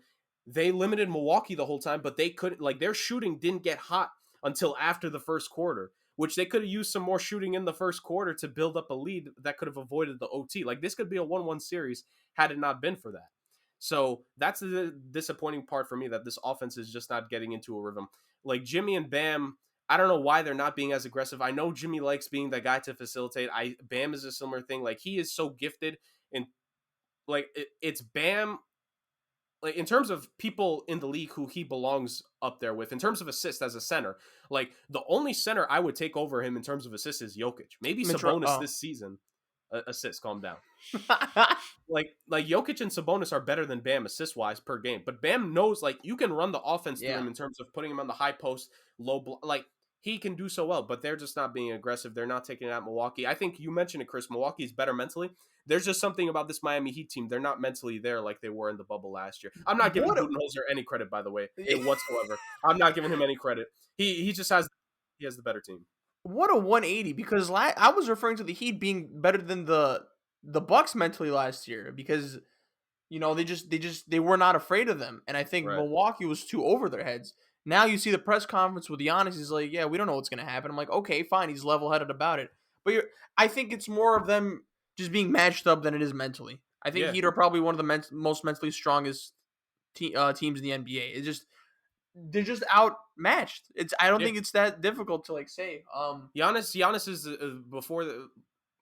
they limited Milwaukee the whole time, but they couldn't, their shooting didn't get hot until after the first quarter, which they could have used some more shooting in the first quarter to build up a lead that could have avoided the OT. This could be a 1-1 series had it not been for that. So that's the disappointing part for me, that this offense is just not getting into a rhythm. Jimmy and Bam, I don't know why they're not being as aggressive. I know Jimmy likes being the guy to facilitate. Bam is a similar thing. He is so gifted, and it's Bam. In terms of people in the league who he belongs up there with, in terms of assists as a center, the only center I would take over him in terms of assists is Jokic. Maybe Sabonis this season. Assists, calm down. Jokic and Sabonis are better than Bam assist-wise per game. But Bam knows, you can run the offense through him in terms of putting him on the high post, low he can do so well, but they're just not being aggressive. They're not taking it at Milwaukee. I think you mentioned it, Chris. Milwaukee is better mentally. There's just something about this Miami Heat team. They're not mentally there like they were in the bubble last year. I'm not giving Budenholzer any credit, by the way, whatsoever. I'm not giving him any credit. He just has the better team. What a 180, because I was referring to the Heat being better than the Bucks mentally last year, because they were not afraid of them, and I think Milwaukee was too over their heads. Now you see the press conference with Giannis. He's like, yeah, we don't know what's going to happen. I'm like, okay, fine. He's level-headed about it. But I think it's more of them just being matched up than it is mentally. I think Heat are probably one of the most mentally strongest teams in the NBA. They're just outmatched. I don't think it's that difficult to say. Giannis is before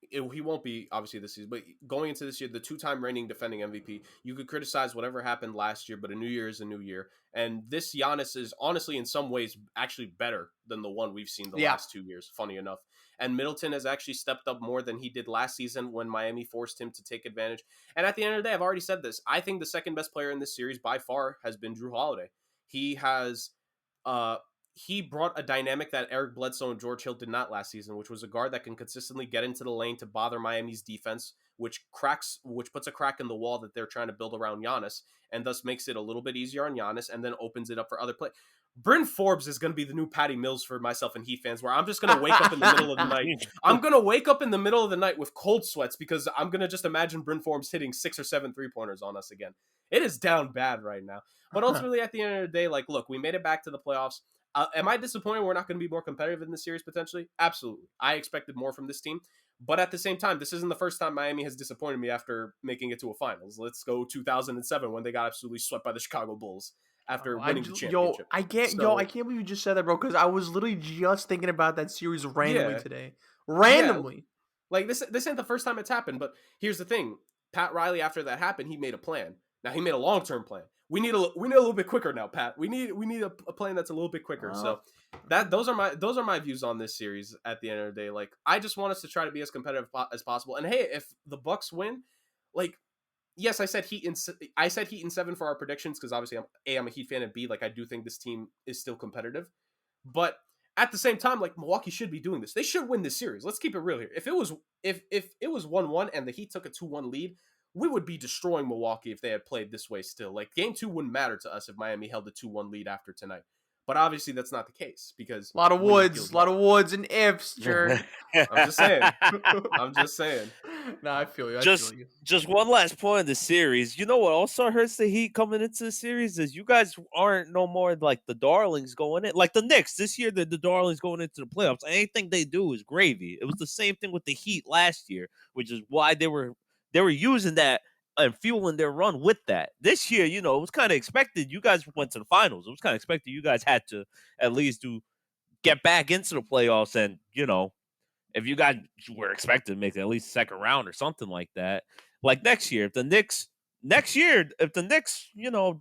he won't be obviously this season, but going into this year, the 2-time reigning defending MVP. You could criticize whatever happened last year, but a new year is a new year. And this Giannis is honestly in some ways actually better than the one we've seen the last 2 years, funny enough. And Middleton has actually stepped up more than he did last season when Miami forced him to take advantage. And at the end of the day, I've already said this. I think the second best player in this series by far has been Jrue Holiday. He has he brought a dynamic that Eric Bledsoe and George Hill did not last season, which was a guard that can consistently get into the lane to bother Miami's defense, which puts a crack in the wall that they're trying to build around Giannis, and thus makes it a little bit easier on Giannis, and then opens it up for other play. Bryn Forbes is going to be the new Patty Mills for myself and Heat fans, where I'm just going to wake up in the middle of the night. I'm going to wake up in the middle of the night with cold sweats because I'm going to just imagine Bryn Forbes hitting 6 or 7 3-pointers on us again. It is down bad right now. But ultimately, at the end of the day, look, we made it back to the playoffs. Am I disappointed we're not going to be more competitive in this series potentially? Absolutely. I expected more from this team. But at the same time, this isn't the first time Miami has disappointed me after making it to a finals. Let's go 2007 when they got absolutely swept by the Chicago Bulls after winning the championship. I can't believe you just said that, bro, because I was literally just thinking about that series randomly today. Randomly. Yeah. This ain't the first time it's happened, but here's the thing. Pat Riley, after that happened, he made a plan. Now, he made a long-term plan. We need a little bit quicker now, Pat. We need a plan that's a little bit quicker. So those are my views on this series. At the end of the day, I just want us to try to be as competitive as possible. And hey, if the Bucks win, yes, I said Heat in 7 for our predictions because obviously I'm a Heat fan, and B, I do think this team is still competitive. But at the same time, Milwaukee should be doing this. They should win this series. Let's keep it real here. If it was 1-1 and the Heat took a 2-1 lead, we would be destroying Milwaukee if they had played this way still. Game 2 wouldn't matter to us if Miami held a 2-1 lead after tonight. But obviously that's not the case because a lot of woods and ifs, Jurg. I'm just saying. No, I feel you. Just one last point of the series. You know what also hurts the Heat coming into the series is you guys aren't no more the darlings going in. Like the Knicks this year, the darlings going into the playoffs. Anything they do is gravy. It was the same thing with the Heat last year, which is why they were using that and fueling their run with that. This year, it was kind of expected. You guys went to the finals. It was kind of expected you guys had to at least get back into the playoffs. And, if you guys were expected to make at least second round or something like that, next year, if the Knicks,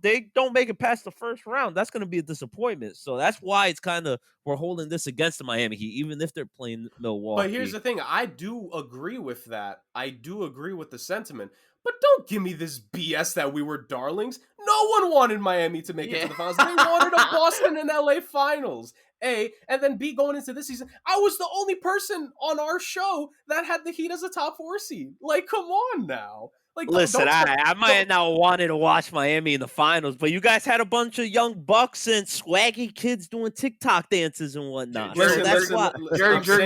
they don't make it past the first round, that's going to be a disappointment. So that's why it's kind of, we're holding this against the Miami Heat, even if they're playing Milwaukee. But here's the thing. I do agree with that. I do agree with the sentiment. But don't give me this BS that we were darlings. No one wanted Miami to make it to the finals. They wanted a Boston and LA finals. A, and then B, going into this season, I was the only person on our show that had the Heat as a top 4 seed. Come on now. Listen, I might not wanted to watch Miami in the finals, but you guys had a bunch of young bucks and swaggy kids doing TikTok dances and whatnot. Jurg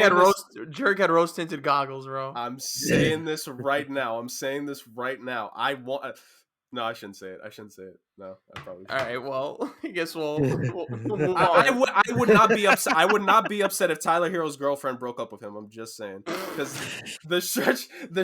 had rose tinted goggles, bro. I'm saying this right now. No, I shouldn't say it. No, I probably shouldn't. All right, well, I guess we'll move on. I would not be upset. I would not be upset if Tyler Hero's girlfriend broke up with him. I'm just saying, because the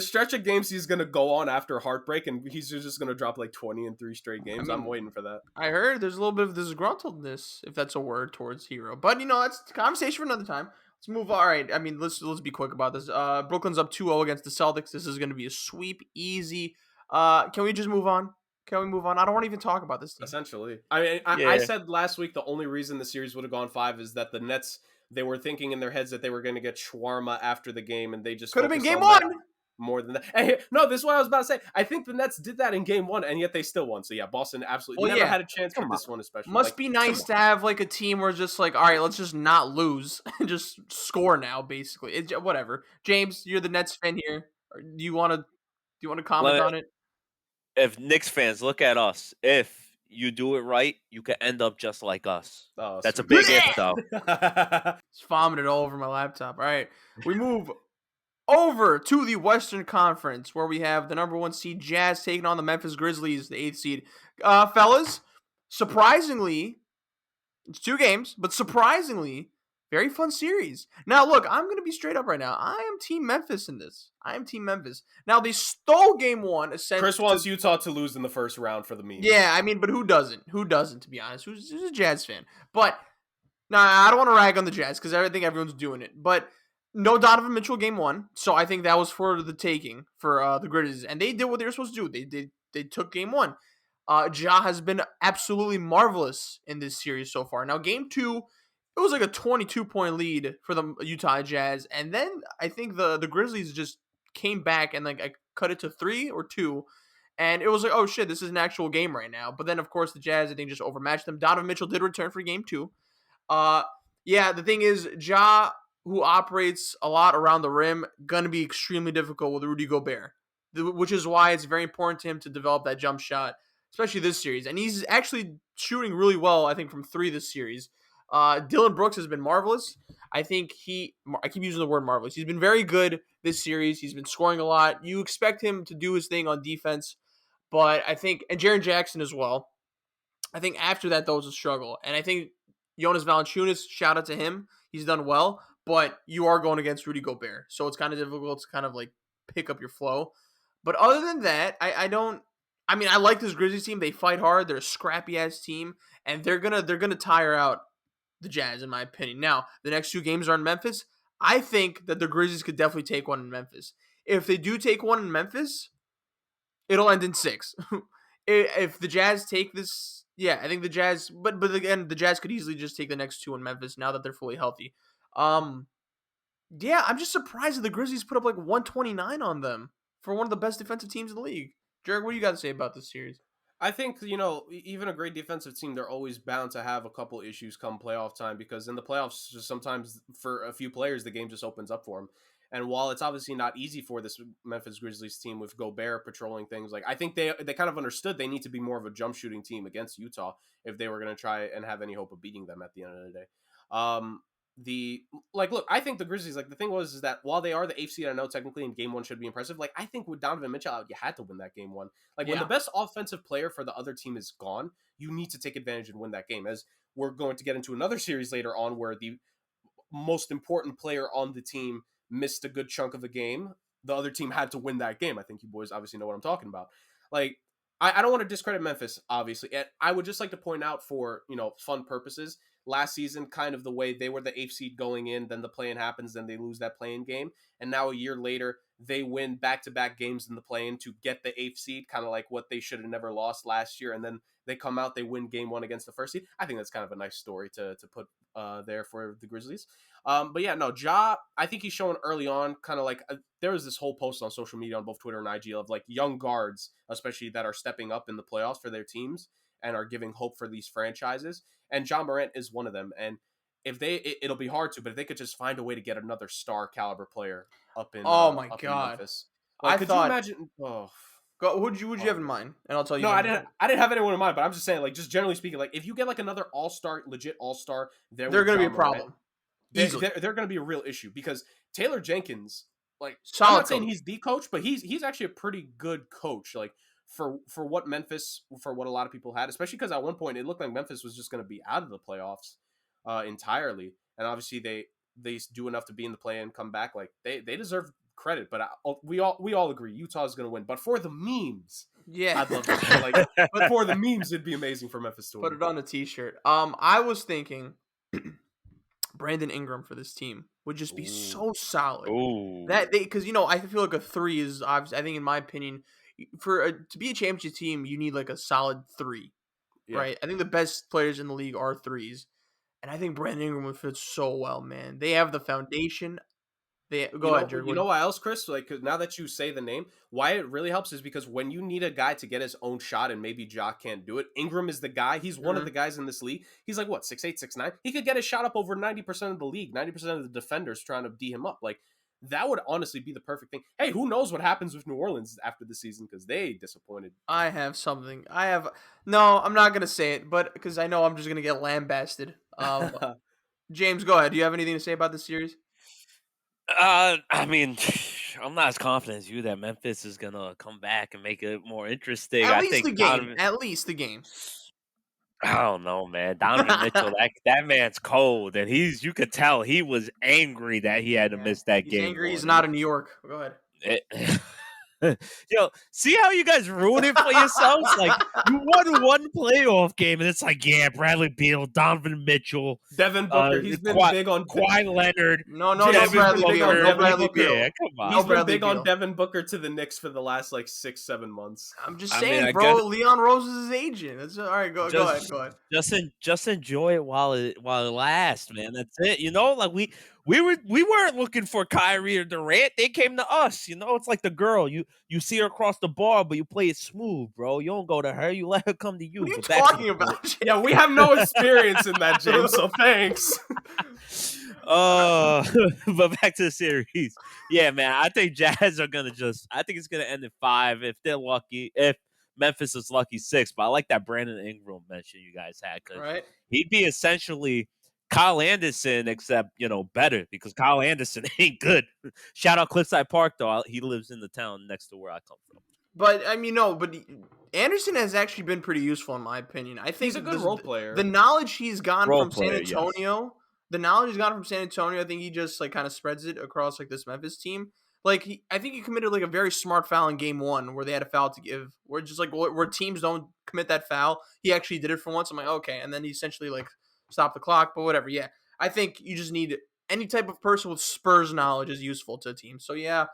stretch of games he's gonna go on after heartbreak, and he's just gonna drop 20 in 3 straight games. I'm waiting for that. I heard there's a little bit of disgruntledness, if that's a word, towards Hero, but that's a conversation for another time. Let's move on. All right, let's be quick about this. Brooklyn's up 2-0 against the Celtics. This is gonna be a sweep, easy. Can we just move on? I don't want to even talk about this team. Essentially. I said last week the only reason the series would have gone 5 is that the Nets, they were thinking in their heads that they were going to get shawarma after the game, and they just could have been game 1. More than that. Hey, no, this is what I was about to say. I think the Nets did that in game 1, and yet they still won. So, yeah, Boston absolutely never had a chance for this one, especially. Must be nice to have, a team where it's just all right, let's just not lose and just score now, basically. Whatever. James, you're the Nets fan here. Do you want to comment on it? If Knicks fans, look at us. If you do it right, you can end up just like us. Oh, that's a big if, though. Just vomited all over my laptop. All right. We move over to the Western Conference, where we have the number 1 seed Jazz taking on the Memphis Grizzlies, the 8th seed. Fellas, surprisingly, it's 2 games, but surprisingly, Very fun series. Now, look, I'm going to be straight up right now. I am Team Memphis in this. I am Team Memphis. Now, they stole game one. Chris wants Utah to lose in the first round for the memes. Yeah, I mean, but who doesn't? Who doesn't, to be honest? Who's a Jazz fan? But, no, I don't want to rag on the Jazz because I think everyone's doing it. But no Donovan Mitchell game one. So I think that was for the taking for the Grizzlies. And they did what they were supposed to do. They took game one. Ja has been absolutely marvelous in this series so far. Now, game two, it was like a 22-point lead for the Utah Jazz, and then I think the Grizzlies just came back and like I cut it to 3 or 2, and it was like, oh shit, this is an actual game right now. But then of course the Jazz, I think, just overmatched them. Donovan Mitchell did return for game 2. Yeah, the thing is, Ja, who operates a lot around the rim, gonna be extremely difficult with Rudy Gobert, which is why it's very important to him to develop that jump shot, especially this series. And he's actually shooting really well, I think, from 3 this series. Dylan Brooks has been marvelous. I think I keep using the word marvelous. He's been very good this series. He's been scoring a lot. You expect him to do his thing on defense, but I think, and Jaren Jackson as well. I think after that, though, was a struggle. And I think Jonas Valanciunas, shout out to him. He's done well, but you are going against Rudy Gobert. So it's kind of difficult to kind of like pick up your flow. But other than that, I like this Grizzlies team. They fight hard. They're a scrappy ass team, and they're gonna tire out the Jazz, in my opinion. Now, the next 2 games are in Memphis. I think that the Grizzlies could definitely take one in Memphis. If they do take one in Memphis, it'll end in 6. If the Jazz take this, yeah, I think the Jazz, but again, the Jazz could easily just take the next 2 in Memphis now that they're fully healthy. Yeah, I'm just surprised that the Grizzlies put up like 129 on them for one of the best defensive teams in the league. Jurg, what do you got to say about this series? I think, even a great defensive team, they're always bound to have a couple issues come playoff time, because in the playoffs, just sometimes for a few players, the game just opens up for them. And while it's obviously not easy for this Memphis Grizzlies team with Gobert patrolling things, like I think they kind of understood they need to be more of a jump shooting team against Utah if they were going to try and have any hope of beating them at the end of the day. Look, I think the Grizzlies, like, the thing is that while they are the 8th seed, I know technically in game 1 should be impressive. Like, I think with Donovan Mitchell out, you had to win that game 1. Like, when the best offensive player for the other team is gone, you need to take advantage and win that game. As we're going to get into another series later on where the most important player on the team missed a good chunk of the game, the other team had to win that game. I think you boys obviously know what I'm talking about. Like, I don't want to discredit Memphis, obviously. And I would just like to point out for, fun purposes, last season, kind of the way they were the 8th seed going in, then the play-in happens, then they lose that play-in game. And now a year later, they win back-to-back games in the play-in to get the 8th seed, kind of like what they should have never lost last year. And then they come out, they win game 1 against the 1st seed. I think that's kind of a nice story to put there for the Grizzlies. But yeah, no, Ja, I think he's showing early on, kind of like, there was this whole post on social media on both Twitter and IG of like young guards, especially that are stepping up in the playoffs for their teams and are giving hope for these franchises. And John Morant is one of them. And if it'll be hard to, but if they could just find a way to get another star caliber player up in, God, in Memphis. Like, you imagine? Oh, who'd you have in mind? And I'll tell you. No, I didn't have anyone in mind, but I'm just saying, like, just generally speaking, like, if you get like another legit all-star, they're going to be a problem. They're going to be a real issue, because Taylor Jenkins, like, I'm not saying he's the coach, but he's actually a pretty good coach. Like, for what Memphis, for what a lot of people had, especially because at one point it looked like Memphis was just going to be out of the playoffs entirely, and obviously they do enough to be in the play and come back. Like, they deserve credit, but we all agree Utah's going to win. But for the memes, yeah, I'd love to. Like, but for the memes, it'd be amazing for Memphis to win. Put it on a t-shirt. I was thinking Brandon Ingram for this team would just be so solid. Because I feel like a 3 is obviously, I think in my opinion, to be a championship team, you need like a solid 3, right? I think the best players in the league are 3s, and I think Brandon Ingram would fit so well, man. They have the foundation. Go ahead, Jurg. You know why else, Chris? Like, 'cause now that you say the name, why it really helps is because when you need a guy to get his own shot and maybe Ja can't do it, Ingram is the guy. He's one of the guys in this league. He's like, what, 6'8", 6'9"? He could get his shot up over 90% of the league, 90% of the defenders trying to D him up. Like, that would honestly be the perfect thing. Hey, who knows what happens with New Orleans after the season, because they disappointed. I have something. No, I'm not going to say it, but because I know I'm just going to get lambasted. James, go ahead. Do you have anything to say about this series? I mean, I'm not as confident as you that Memphis is gonna come back and make it more interesting. At least the game. I don't know, man. Donovan Mitchell, that man's cold, and you could tell he was angry that he had to miss that He's game. angry. He's not in New York. Go ahead. Yo, see how you guys ruin it for yourselves? Like, you won one playoff game, and it's like, yeah, Bradley Beal, Donovan Mitchell, Devin Booker. He's been big on Kawhi Leonard. No, Devin Bradley Booker. Beal. No Bradley Beal. Yeah, come on. He's been Bradley big Beal. on Devin Booker to the Knicks for the last like 6-7 months. I'm just I saying, mean, I bro. guess- Leon Rose is his agent. That's all right. Go ahead. Just enjoy it while it lasts, man. That's it. You know, like we weren't looking for Kyrie or Durant. They came to us. You know, it's like the girl. You see her across the bar, but you play it smooth, bro. You don't go to her. You let her come to you. What are you But back to the talking about? Yeah, we have no experience in that, James. So thanks. But back to the series. Yeah, man. I think Jazz are gonna I think it's gonna end in 5 if they're lucky. If Memphis is lucky, 6. But I like that Brandon Ingram mention you guys had, because Right. he'd be essentially Kyle Anderson, except better, because Kyle Anderson ain't good. Shout out Cliffside Park, though. He lives in the town next to where I come from. But I mean, no. But Anderson has actually been pretty useful in my opinion. I think He's a good role player. The knowledge he's gotten Role from player, San Antonio, I think he just like kind of spreads it across like this Memphis team. Like I think he committed like a very smart foul in game 1 where they had a foul to give. Where just like where teams don't commit that foul, he actually did it for once. I'm like, okay, and then he essentially like stopped the clock. But whatever, yeah. I think you just need any type of person with Spurs knowledge is useful to a team. So yeah.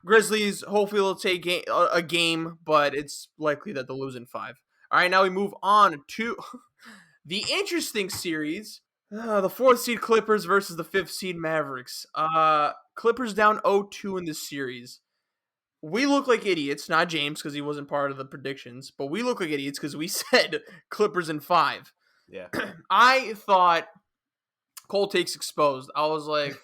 Grizzlies, hopefully they'll take a game, but it's likely that they'll lose in 5. All right, now we move on to the interesting series. The 4th seed Clippers versus the 5th seed Mavericks. Clippers down 0-2 in this series. We look like idiots, not James because he wasn't part of the predictions, but we look like idiots because we said Clippers in 5. Yeah. I thought cold takes exposed. I was like,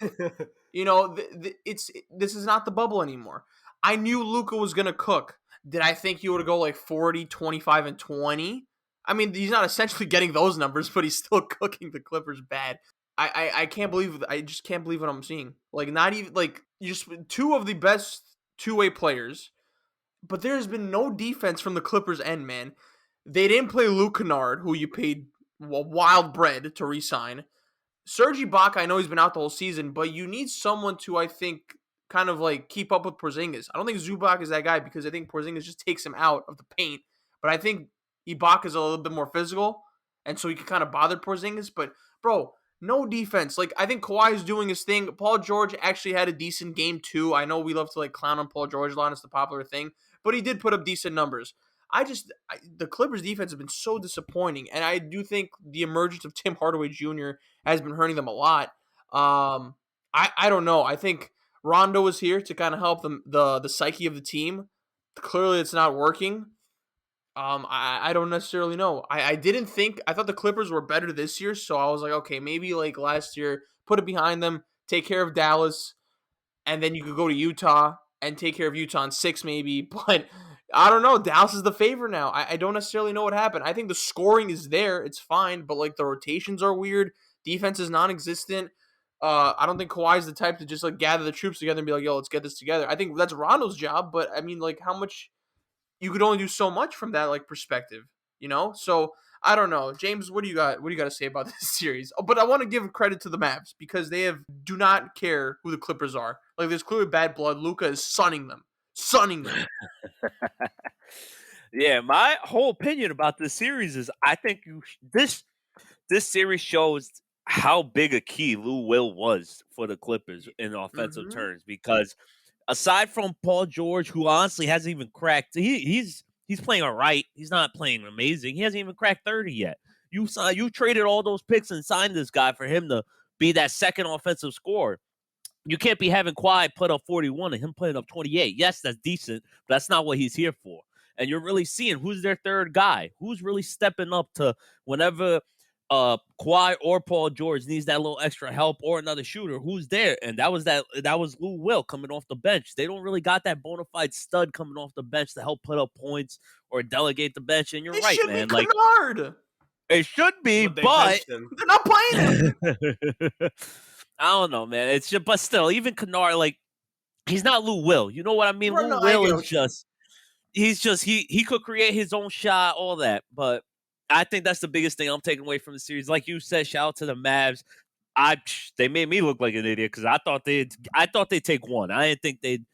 this is not the bubble anymore. I knew Luka was going to cook. Did I think he would go like 40, 25, and 20? I mean, he's not essentially getting those numbers, but he's still cooking the Clippers bad. I can't believe I just can't believe what I'm seeing. Like not even like just 2 of the best two-way players, but there's been no defense from the Clippers end, man. They didn't play Luke Kennard, who you paid wild bread to re-sign. Serge Ibaka, I know he's been out the whole season, but you need someone to, I think, kind of like keep up with Porzingis. I don't think Zubac is that guy because I think Porzingis just takes him out of the paint. But I think Ibaka is a little bit more physical, and so he can kind of bother Porzingis. But, bro, no defense. Like, I think Kawhi is doing his thing. Paul George actually had a decent game, too. I know we love to, like, clown on Paul George a lot. It's the popular thing. But he did put up decent numbers. The Clippers defense has been so disappointing, and I do think the emergence of Tim Hardaway Jr. has been hurting them a lot. I don't know. I think Rondo was here to kind of help the psyche of the team. Clearly, it's not working. I don't necessarily know. I thought the Clippers were better this year, so I was like, okay, maybe like last year, put it behind them, take care of Dallas, and then you could go to Utah and take care of Utah in 6 maybe, but I don't know. Dallas is the favorite now. I don't necessarily know what happened. I think the scoring is there. It's fine, but like the rotations are weird. Defense is non-existent. I don't think Kawhi's the type to just like gather the troops together and be like, yo, let's get this together. I think that's Rondo's job, but I mean, like how much you could only do so much from that like perspective, you know? So I don't know. James, what do you got to say about this series? Oh, but I want to give credit to the Mavs because they do not care who the Clippers are. Like there's clearly bad blood. Luka is sunning them. Yeah, my whole opinion about this series is I think this series shows how big a key Lou Will was for the Clippers in offensive terms, because aside from Paul George, who honestly hasn't even cracked, he's playing all right. He's not playing amazing. He hasn't even cracked 30 yet. You traded all those picks and signed this guy for him to be that second offensive scorer. You can't be having Kawhi put up 41 and him putting up 28. Yes, that's decent, but that's not what he's here for. And you're really seeing who's their third guy, who's really stepping up to whenever Kawhi or Paul George needs that little extra help or another shooter, who's there. And that was Lou Will coming off the bench. They don't really got that bona fide stud coming off the bench to help put up points or delegate the bench. And you're right, man. Like Kennard. It should be, but they're not playing him. I don't know, man. It's just, but still, even Kennard, like, he's not Lou Will. You know what I mean? Lou Will is he could create his own shot, all that. But I think that's the biggest thing I'm taking away from the series. Like you said, shout out to the Mavs. They made me look like an idiot because I thought they'd take one. I didn't think they'd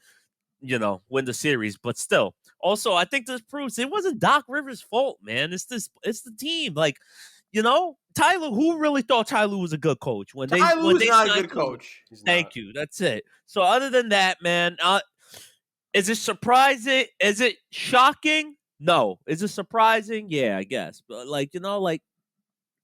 win the series, but still. Also, I think this proves it wasn't Doc Rivers' fault, man. It's the team. Like, Tyler, who really thought Tyler was a good coach when Ty Lue's not a good him? coach. Thank you. That's it. So other than that, man, is it surprising? Is it shocking? No. Is it surprising? Yeah, I guess. But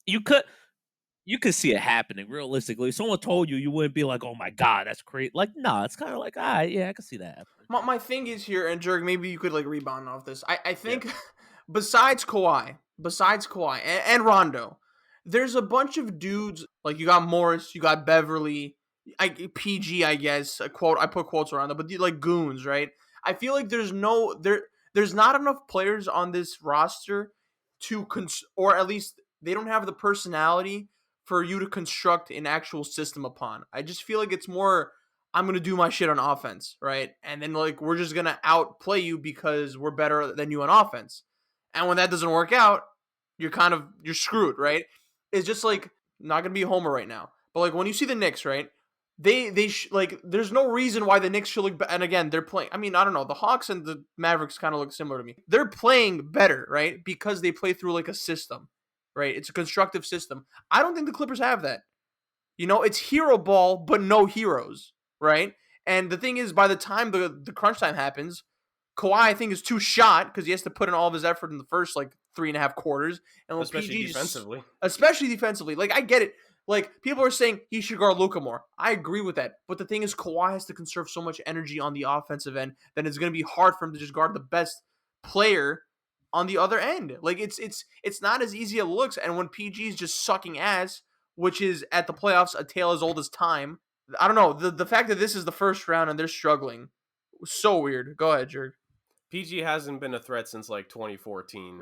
you could see it happening realistically. If someone told you wouldn't be like, oh my God, that's crazy. Like, nah, it's kind of like, all right, yeah, I can see that happening. My thing is here, and Jurg, maybe you could rebound off this. I think besides Kawhi and Rondo, there's a bunch of dudes, like you got Morris, you got Beverly, PG, I guess, I put quotes around them, but like goons, right? I feel like there's not enough players on this roster or at least they don't have the personality for you to construct an actual system upon. I just feel like it's more, I'm going to do my shit on offense, right? And then we're just going to outplay you because we're better than you on offense. And when that doesn't work out, you're screwed, right? It's just not going to be a homer right now. But when you see the Knicks, right? There's no reason why the Knicks should look and again, they're playing, I mean, I don't know, the Hawks and the Mavericks kind of look similar to me. They're playing better, right? Because they play through a system, right? It's a constructive system. I don't think the Clippers have that. It's hero ball, but no heroes, right? And the thing is, by the time the crunch time happens, Kawhi, I think, is too shot because he has to put in all of his effort in the first 3.5 quarters, and especially defensively. I get it. People are saying he should guard Luka more. I agree with that. But the thing is, Kawhi has to conserve so much energy on the offensive end that it's going to be hard for him to just guard the best player on the other end. It's not as easy as it looks. And when PG is just sucking ass, which is at the playoffs a tale as old as time, I don't know. The fact that this is the first round and they're struggling was so weird. Go ahead, Jurg. PG hasn't been a threat since 2014.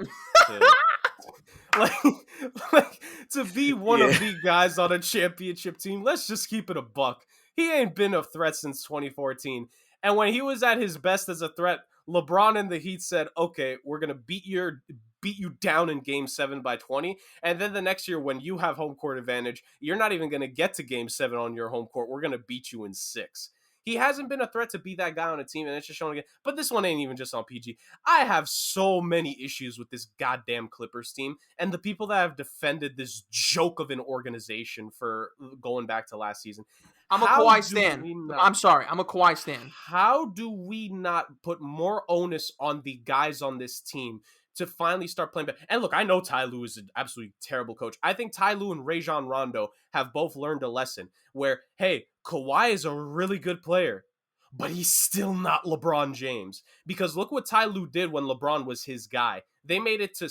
To be one of the guys on a championship team, let's just keep it a buck. He ain't been a threat since 2014. And when he was at his best as a threat, LeBron and the Heat said, okay, we're going to beat you down in game 7 by 20. And then the next year when you have home court advantage, you're not even going to get to game 7 on your home court. We're going to beat you in 6. He hasn't been a threat to be that guy on a team, and it's just showing again. But this one ain't even just on PG. I have so many issues with this goddamn Clippers team, and the people that have defended this joke of an organization for going back to last season. I'm a Kawhi stan. I'm sorry. I'm a Kawhi stan. How do we not put more onus on the guys on this team to finally start playing better? And look, I know Ty Lue is an absolutely terrible coach. I think Ty Lue and Rajon Rondo have both learned a lesson where, hey, Kawhi is a really good player, but he's still not LeBron James. Because look what Ty Lue did when LeBron was his guy. They made it to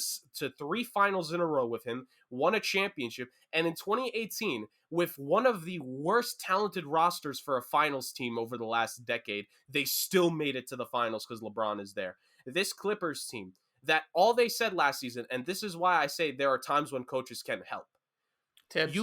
3 finals in a row with him, won a championship, and in 2018, with one of the worst talented rosters for a finals team over the last decade, they still made it to the finals because LeBron is there. This Clippers team, that all they said last season, and this is why I say there are times when coaches can help. Tips.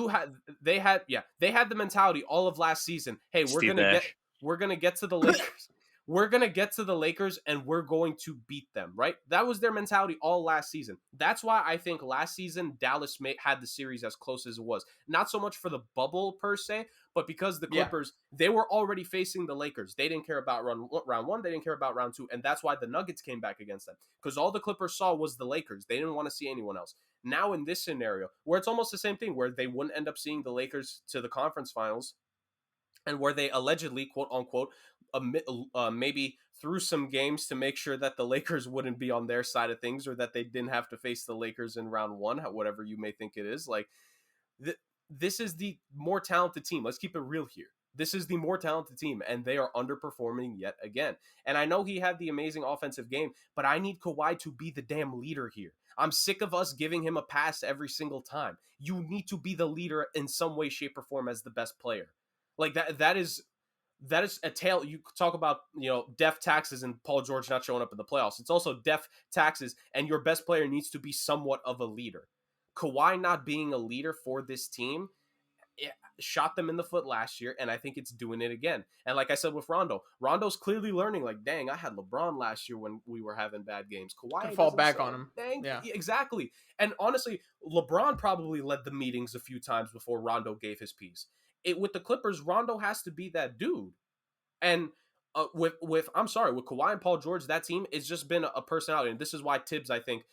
They had the mentality all of last season. Hey, we're gonna get to the Lakers. We're going to get to the Lakers and we're going to beat them, right? That was their mentality all last season. That's why I think last season Dallas had the series as close as it was. Not so much for the bubble per se, but because the Clippers, they were already facing the Lakers. They didn't care about round 1. They didn't care about round 2. And that's why the Nuggets came back against them. Because all the Clippers saw was the Lakers. They didn't want to see anyone else. Now in this scenario, where it's almost the same thing, where they wouldn't end up seeing the Lakers to the conference finals, and where they allegedly, quote unquote, maybe threw some games to make sure that the Lakers wouldn't be on their side of things, or that they didn't have to face the Lakers in round 1, whatever you may think it is. This is the more talented team. Let's keep it real here. This is the more talented team, and they are underperforming yet again. And I know he had the amazing offensive game, but I need Kawhi to be the damn leader here. I'm sick of us giving him a pass every single time. You need to be the leader in some way, shape, or form as the best player. That is a tale. You talk about, death taxes and Paul George not showing up in the playoffs. It's also death taxes, and your best player needs to be somewhat of a leader. Kawhi not being a leader for this team, it shot them in the foot last year, and I think it's doing it again. And like I said with Rondo's clearly learning, like, dang, I had LeBron last year when we were having bad games. Kawhi Could fall back say, on him. Dang, Yeah. exactly. And honestly, LeBron probably led the meetings a few times before Rondo gave his piece. With the Clippers, Rondo has to be that dude. And with Kawhi and Paul George, that team has just been a personality. And this is why Tibbs, I think,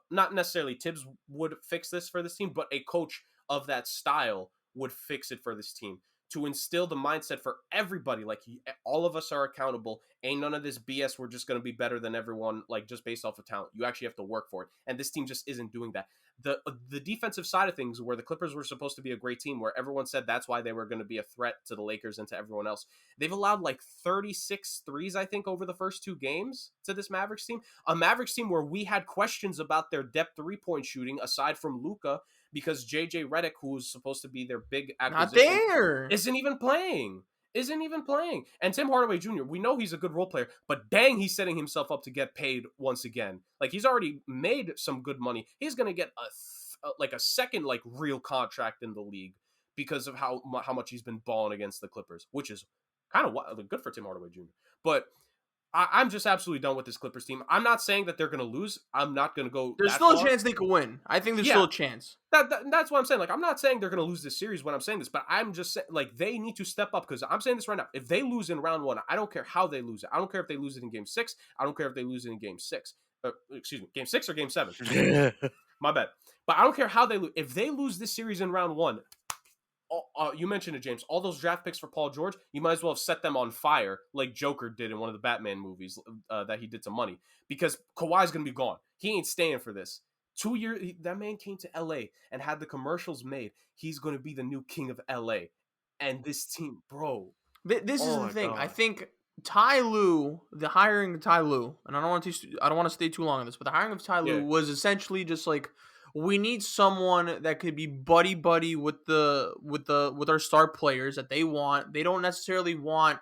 not necessarily Tibbs would fix this for this team, but a coach of that style would fix it for this team, to instill the mindset for everybody. Like, all of us are accountable. Ain't none of this BS. We're just going to be better than everyone, like, just based off of talent. You actually have to work for it. And this team just isn't doing that. The defensive side of things, where the Clippers were supposed to be a great team, where everyone said that's why they were going to be a threat to the Lakers and to everyone else, they've allowed like 36 threes, I think, over the first 2 games to this Mavericks team. A Mavericks team where we had questions about their depth 3-point shooting, aside from Luka, because JJ Redick, who was supposed to be their big acquisition, Not there. isn't even playing. And Tim Hardaway Jr., we know he's a good role player, but dang, he's setting himself up to get paid once again. Like, he's already made some good money. He's going to get a second, like, real contract in the league because of how much he's been balling against the Clippers, which is kind of good for Tim Hardaway Jr. But I'm just absolutely done with this Clippers team. I'm not saying that they're going to lose. I'm not going to go. There's still a chance they could win. I think there's still a chance. That's what I'm saying. Like, I'm not saying they're going to lose this series when I'm saying this, but I'm just saying, like, they need to step up, because I'm saying this right now. If they lose in round 1, I don't care how they lose it. I don't care if they lose it in game 6. I don't care if they lose it in game 6. Game 6 or game 7. My bad. But I don't care how they lose. If they lose this series in round 1, you mentioned it, James. All those draft picks for Paul George, you might as well have set them on fire like Joker did in one of the Batman movies that he did to money, because Kawhi's going to be gone. He ain't staying for this. 2 years, that man came to LA and had the commercials made. He's going to be the new king of LA. And this team, bro. This is the thing. God. I think the hiring of Ty Lue, and I don't want to stay too long on this, but the hiring of Ty Lue was essentially just like, we need someone that could be buddy with our star players that they want. They don't necessarily want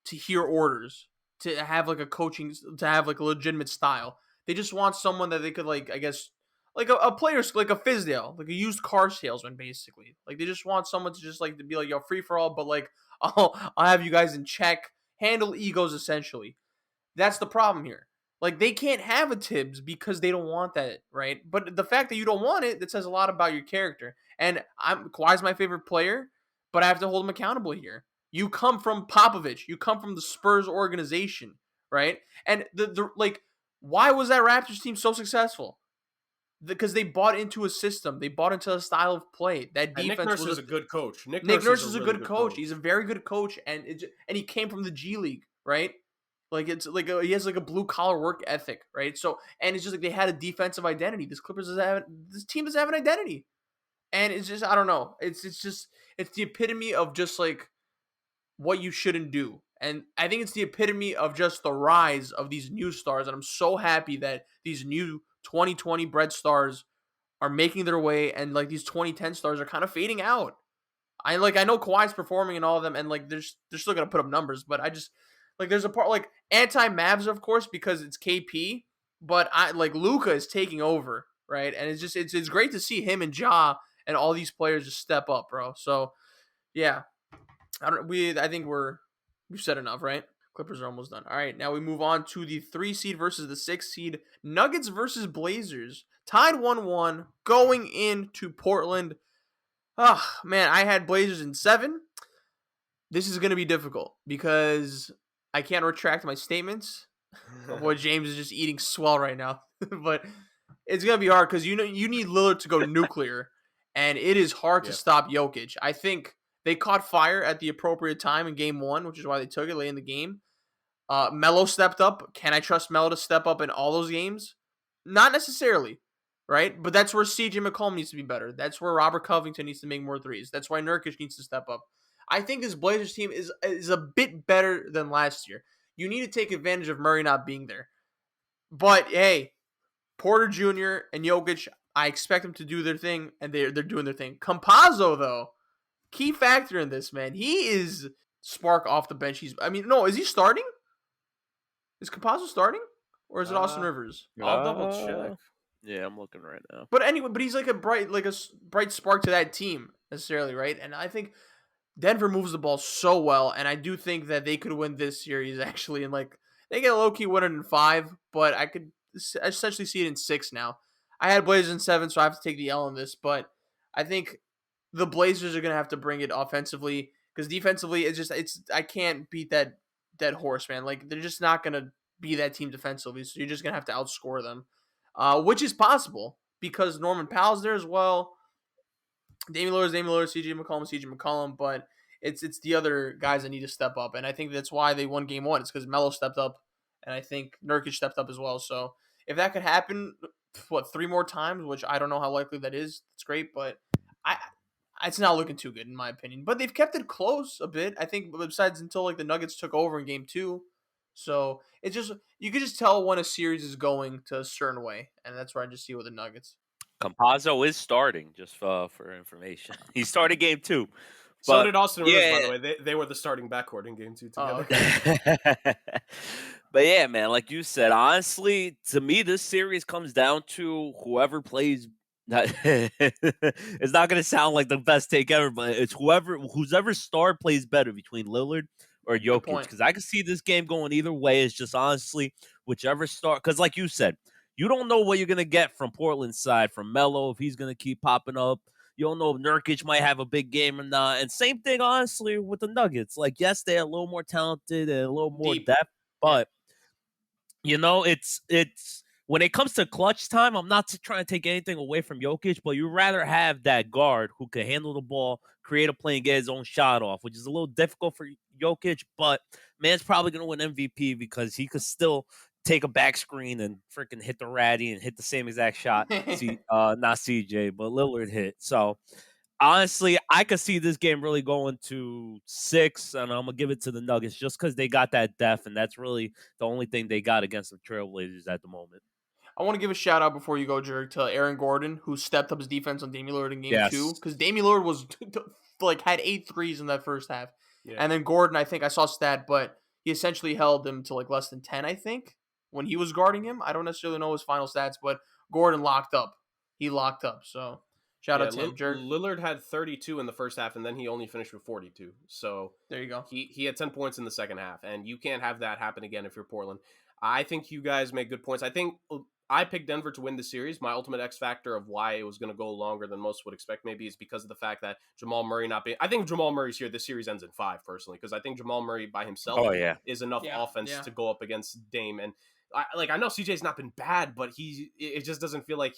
to hear orders, to have like to have like a legitimate style. They just want someone that they could, like, I guess, like a player, like a Fizdale, like a used car salesman, basically. Like, they just want someone to just, like, to be like, yo, free for all, but like, I'll have you guys in check, handle egos, essentially. That's the problem here. Like, they can't have a Tibbs because they don't want that, right? But the fact that you don't want it, that says a lot about your character. And Kawhi's my favorite player, but I have to hold him accountable here. You come from Popovich. You come from the Spurs organization, right? And why was that Raptors team so successful? Because they bought into a system. They bought into a style of play. That defense Nick Nurse is a good coach. Nick Nurse is a good coach. He's a very good coach, and he came from the G League, right? Like, it's like he has like a blue collar work ethic, right? So, and it's just like they had a defensive identity. This team doesn't have an identity, and it's just, I don't know. It's the epitome of just like what you shouldn't do, and I think it's the epitome of just the rise of these new stars. And I'm so happy that these new 2020 bred stars are making their way, and like these 2010 stars are kind of fading out. I know Kawhi's performing and all of them, and like they're still gonna put up numbers, but I just. Like, there's a part, like, anti-Mavs, of course, because it's KP, but Luka is taking over, right? And it's just, it's great to see him and Ja and all these players just step up, bro. So, yeah. I think we've said enough, right? Clippers are almost done. All right, now we move on to the 3 seed versus the 6 seed. Nuggets versus Blazers. Tied 1-1 going into Portland. Oh, man, I had Blazers in 7. This is going to be difficult because I can't retract my statements. Boy, James is just eating swell right now. But it's going to be hard because you need Lillard to go nuclear, and it is hard to stop Jokic. I think they caught fire at the appropriate time in game 1, which is why they took it late in the game. Melo stepped up. Can I trust Melo to step up in all those games? Not necessarily, right? But that's where CJ McCollum needs to be better. That's where Robert Covington needs to make more threes. That's why Nurkic needs to step up. I think this Blazers team is a bit better than last year. You need to take advantage of Murray not being there. But, hey, Porter Jr. and Jokic, I expect them to do their thing, and they're doing their thing. Campazzo, though, key factor in this, man. He is spark off the bench. Is he starting? Is Campazzo starting? Or is it Austin Rivers? I'll double check. Yeah, I'm looking right now. But anyway, he's like a bright spark to that team. necessarily, right? And I think Denver moves the ball so well, and I do think that they could win this series actually. And like they get a low key winner in 5, but I could essentially see it in 6 now. I had Blazers in 7, so I have to take the L on this. But I think the Blazers are gonna have to bring it offensively because defensively, it's I can't beat that dead horse, man. Like they're just not gonna be that team defensively, so you're just gonna have to outscore them, which is possible because Norman Powell's there as well. Damian Lillard, CJ McCollum, but it's the other guys that need to step up, and I think that's why they won Game 1. It's because Melo stepped up, and I think Nurkic stepped up as well. So if that could happen, 3 more times, which I don't know how likely that is, it's great, but I it's not looking too good in my opinion. But they've kept it close a bit. I think besides until like the Nuggets took over in Game 2. So it's just you could just tell when a series is going to a certain way, and that's where I just see with the Nuggets. Campazzo is starting, just for information. He started game 2. So did Austin Rivers, by the way. They were the starting backcourt in Game 2 together. Okay. But yeah, man, like you said, honestly, to me, this series comes down to whoever plays. It's not going to sound like the best take ever, but it's whose star plays better between Lillard or Jokic. Because I can see this game going either way. It's just honestly whichever star. Because like you said, you don't know what you're going to get from Portland's side, from Melo, if he's going to keep popping up. You don't know if Nurkic might have a big game or not. And same thing, honestly, with the Nuggets. Like, yes, they're a little more talented and a little more depth, but, it's when it comes to clutch time, I'm not trying to take anything away from Jokic, but you'd rather have that guard who can handle the ball, create a play, and get his own shot off, which is a little difficult for Jokic, but man's probably going to win MVP because he could still take a back screen and freaking hit the ratty and hit the same exact shot. Not CJ, but Lillard hit. So, honestly, I could see this game really going to 6, and I'm going to give it to the Nuggets just because they got that depth, and that's really the only thing they got against the Trailblazers at the moment. I want to give a shout out before you go, Jurg, to Aaron Gordon, who stepped up his defense on Damian Lillard in Game 2. Because Damian Lillard was had 8 threes in that first half. Yeah. And then Gordon, I think I saw a stat, but he essentially held him to less than 10, I think, when he was guarding him. I don't necessarily know his final stats, but Gordon locked up. He locked up. So shout out to him, Jurg. Lillard had 32 in the first half, and then he only finished with 42. So there you go. He had 10 points in the second half, and you can't have that happen again if you're Portland. I think you guys make good points. I think I picked Denver to win the series. My ultimate X factor of why it was going to go longer than most would expect maybe is because of the fact that Jamal Murray not being... I think Jamal Murray's here. This series ends in 5, personally, because I think Jamal Murray by himself is enough offense to go up against Dame. And I know CJ's not been bad, but it just doesn't feel like...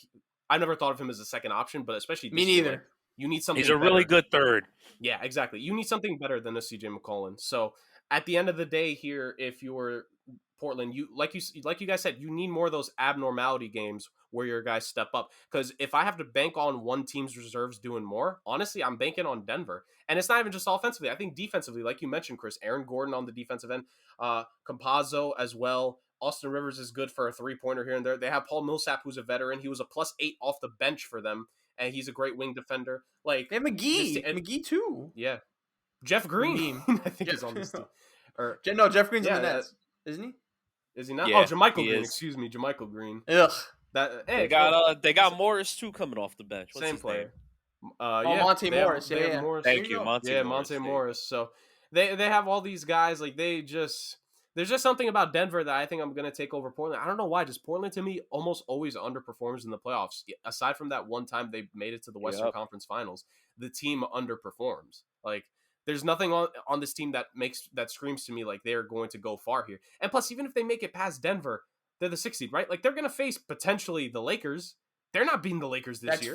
I never thought of him as a second option, but especially me neither. Like, you need something. He's a really good third. Yeah, exactly. You need something better than a CJ McCollum. So at the end of the day, here, if you're Portland, you like you guys said, you need more of those abnormality games where your guys step up. Because if I have to bank on one team's reserves doing more, honestly, I'm banking on Denver. And it's not even just offensively. I think defensively, like you mentioned, Chris, Aaron Gordon on the defensive end, Campazzo as well. Austin Rivers is good for a 3-pointer here and there. They have Paul Millsap, who's a veteran. He was a +8 off the bench for them, and he's a great wing defender. Like they have McGee too. Yeah, Jeff Green, I think he's on this team. Or no, Jeff Green's in the Nets, isn't he? Is he not? Yeah, JaMychal Green. Excuse me, JaMychal Green. Ugh. They got Morris too coming off the bench. What's same his player. Name? Monte Morris. Morris. Thank you, Monte Morris. So they have all these guys. Like there's just something about Denver that I think I'm going to take over Portland. I don't know why. Just Portland, to me, almost always underperforms in the playoffs. Aside from that one time they made it to the Western Conference Finals, the team underperforms. Like, there's nothing on this team that screams to me like they're going to go far here. And plus, even if they make it past Denver, they're the 6th seed, right? Like, they're going to face potentially the Lakers. They're not beating the Lakers this year.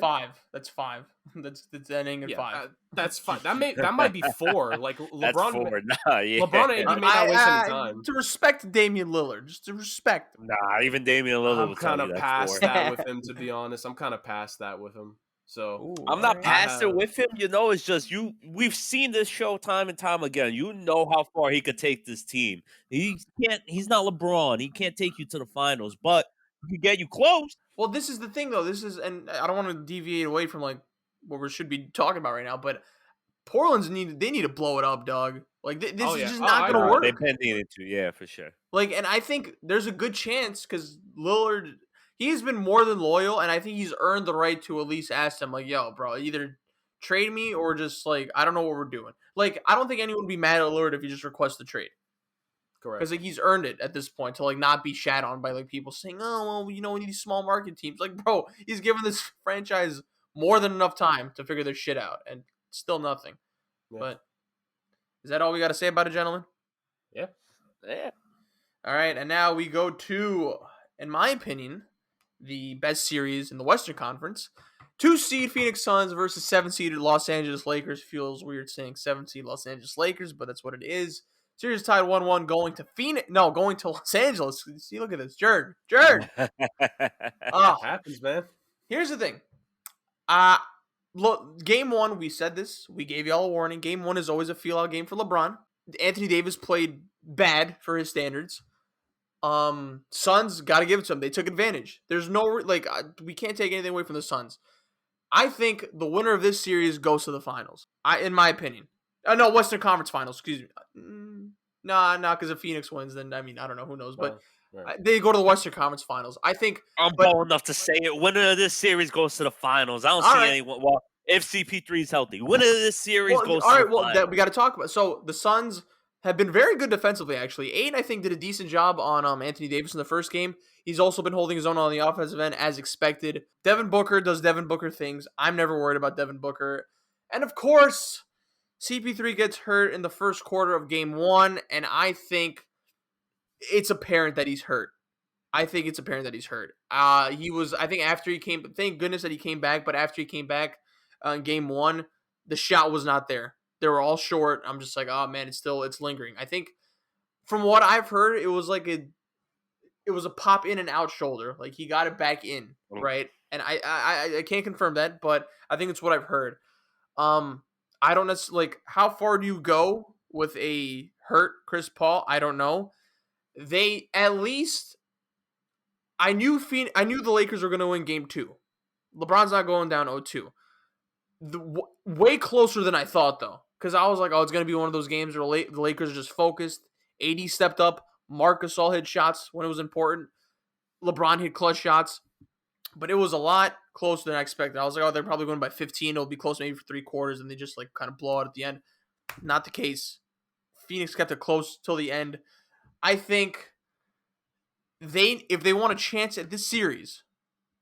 That's 5. That's ending in 5. That's 5. That might be 4. Like LeBron. That's 4. LeBron may not waste any time. To respect Damian Lillard, just to respect him. Nah, even Damian Lillard. I'm kind of past that with him, to be honest. I'm kind of past that with him. So I'm not past it with him. It's just we've seen this show time and time again. You know how far he could take this team. He's not LeBron. He can't take you to the finals, but he can get you close. Well, this is the thing, though. And I don't want to deviate away from like what we should be talking about right now, but Portland's need to blow it up, dog. Like this is just not going to work. They've been needing to, for sure. Like, and I think there's a good chance because Lillard, he's been more than loyal, and I think he's earned the right to at least ask them, like, yo, bro, either trade me or just like I don't know what we're doing. Like I don't think anyone would be mad at Lillard if he just requests the trade. Correct. Because like he's earned it at this point to like not be shat on by like people saying, oh well, we need these small market teams. Like bro, he's given this franchise more than enough time to figure their shit out, and still nothing. Yeah. But is that all we got to say about it, gentlemen? Yeah. All right, and now we go to, in my opinion, the best series in the Western Conference. 2-seed Phoenix Suns versus 7-seed Los Angeles Lakers. Feels weird saying 7-seed Los Angeles Lakers, but that's what it is. Series tied 1-1 going to going to Los Angeles. See, look at this. Jurg. Happens, man. Here's the thing. Look, game 1, we said this. We gave y'all a warning. Game 1 is always a feel-out game for LeBron. Anthony Davis played bad for his standards. Suns, got to give it to them. They took advantage. There's no, we can't take anything away from the Suns. I think the winner of this series goes to the finals. In my opinion. No, Western Conference Finals, excuse me. Nah, because if Phoenix wins, then, I don't know, who knows. But they go to the Western Conference Finals. I think. I'm bold enough to say it. Winner of this series goes to the finals. I don't see anyone. Well, if CP3 is healthy, winner of this series goes to the finals. We got to talk about. So the Suns have been very good defensively, actually. Ayton, I think, did a decent job on Anthony Davis in the first game. He's also been holding his own on the offensive end, as expected. Devin Booker does Devin Booker things. I'm never worried about Devin Booker. And, of course, CP3 gets hurt in the first quarter of game 1, and I think it's apparent that he's hurt. He was, I think after he came, thank goodness that he came back, but after he came back in game 1, the shot was not there. They were all short. I'm just like, oh man, it's lingering. I think from what I've heard, it was like it was a pop in and out shoulder. Like he got it back in, right? And I can't confirm that, but I think it's what I've heard. I don't necessarily how far do you go with a hurt Chris Paul? I don't know. They at least I knew the Lakers were going to win game 2. LeBron's not going down 0-2. Way closer than I thought though. Because I was like, oh, it's going to be one of those games where the Lakers are just focused. AD stepped up. Marcus all hit shots when it was important. LeBron hit clutch shots. But it was a lot closer than I expected. I was like, oh, they're probably going by 15. It'll be close maybe for 3 quarters, and they just kind of blow out at the end. Not the case. Phoenix kept it close till the end. I think if they want a chance at this series,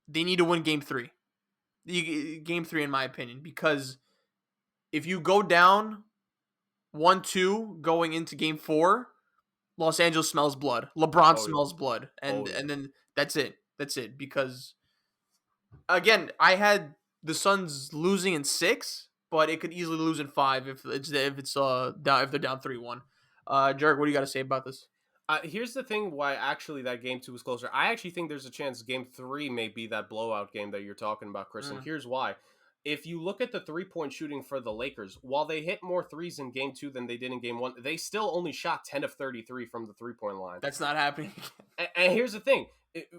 they need to win Game 3. Game 3, in my opinion, because if you go down 1-2 going into Game 4, Los Angeles smells blood. LeBron smells blood, and then that's it. That's it. Because again, I had the Suns losing in 6, but it could easily lose in 5 if they're down 3-1. Jurg, what do you got to say about this? Here's the thing why actually that game 2 was closer. I actually think there's a chance game 3 may be that blowout game that you're talking about, Chris. And here's why. If you look at the 3-point shooting for the Lakers, while they hit more threes in game 2 than they did in game 1, they still only shot 10 of 33 from the 3-point line. That's not happening. And here's the thing.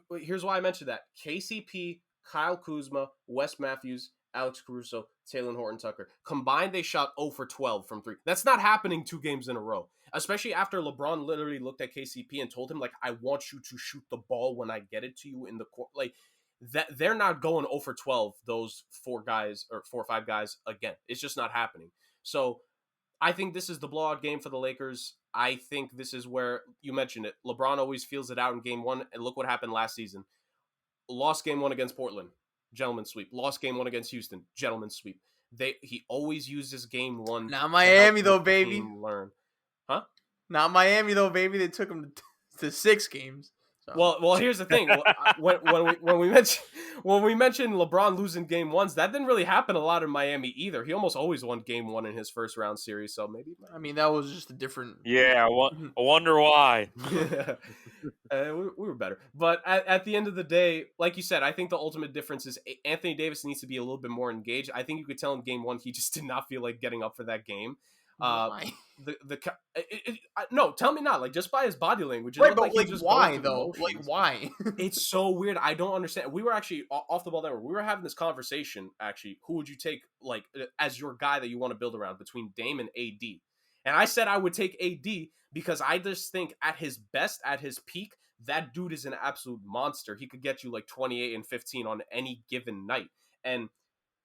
Here's why I mentioned that. KCP, Kyle Kuzma, Wes Matthews, Alex Caruso, Taylor Horton Tucker. Combined, they shot 0 for 12 from 3. That's not happening 2 games in a row. Especially after LeBron literally looked at KCP and told him, I want you to shoot the ball when I get it to you in the court. That they're not going 0 for 12, those 4 or 5 guys again. It's just not happening. So I think this is the blowout game for the Lakers. I think this is where, you mentioned it, LeBron always feels it out in game 1, and look what happened last season. Lost game 1 against Portland, gentleman's sweep. Lost game 1 against Houston, gentleman's sweep. He always uses game 1. Not Miami though, baby. Learn. Huh? Not Miami though, baby. They took him to 6 games. So. Well, here's the thing. when we mentioned LeBron losing game 1s, that didn't really happen a lot in Miami either. He almost always won game 1 in his first round series. So maybe. That was just a different. Yeah, I wonder why. We were better, but at the end of the day, like you said, I think the ultimate difference is Anthony Davis needs to be a little bit more engaged. I think you could tell in game 1 he just did not feel like getting up for that game. No, tell me not. Just by his body language. Right, but why though? Why? It's so weird. I don't understand. We were actually off the ball network. We were having this conversation. Actually, who would you take as your guy that you want to build around between Dame and AD? And I said I would take AD because I just think at his best, at his peak, that dude is an absolute monster. He could get you 28 and 15 on any given night. And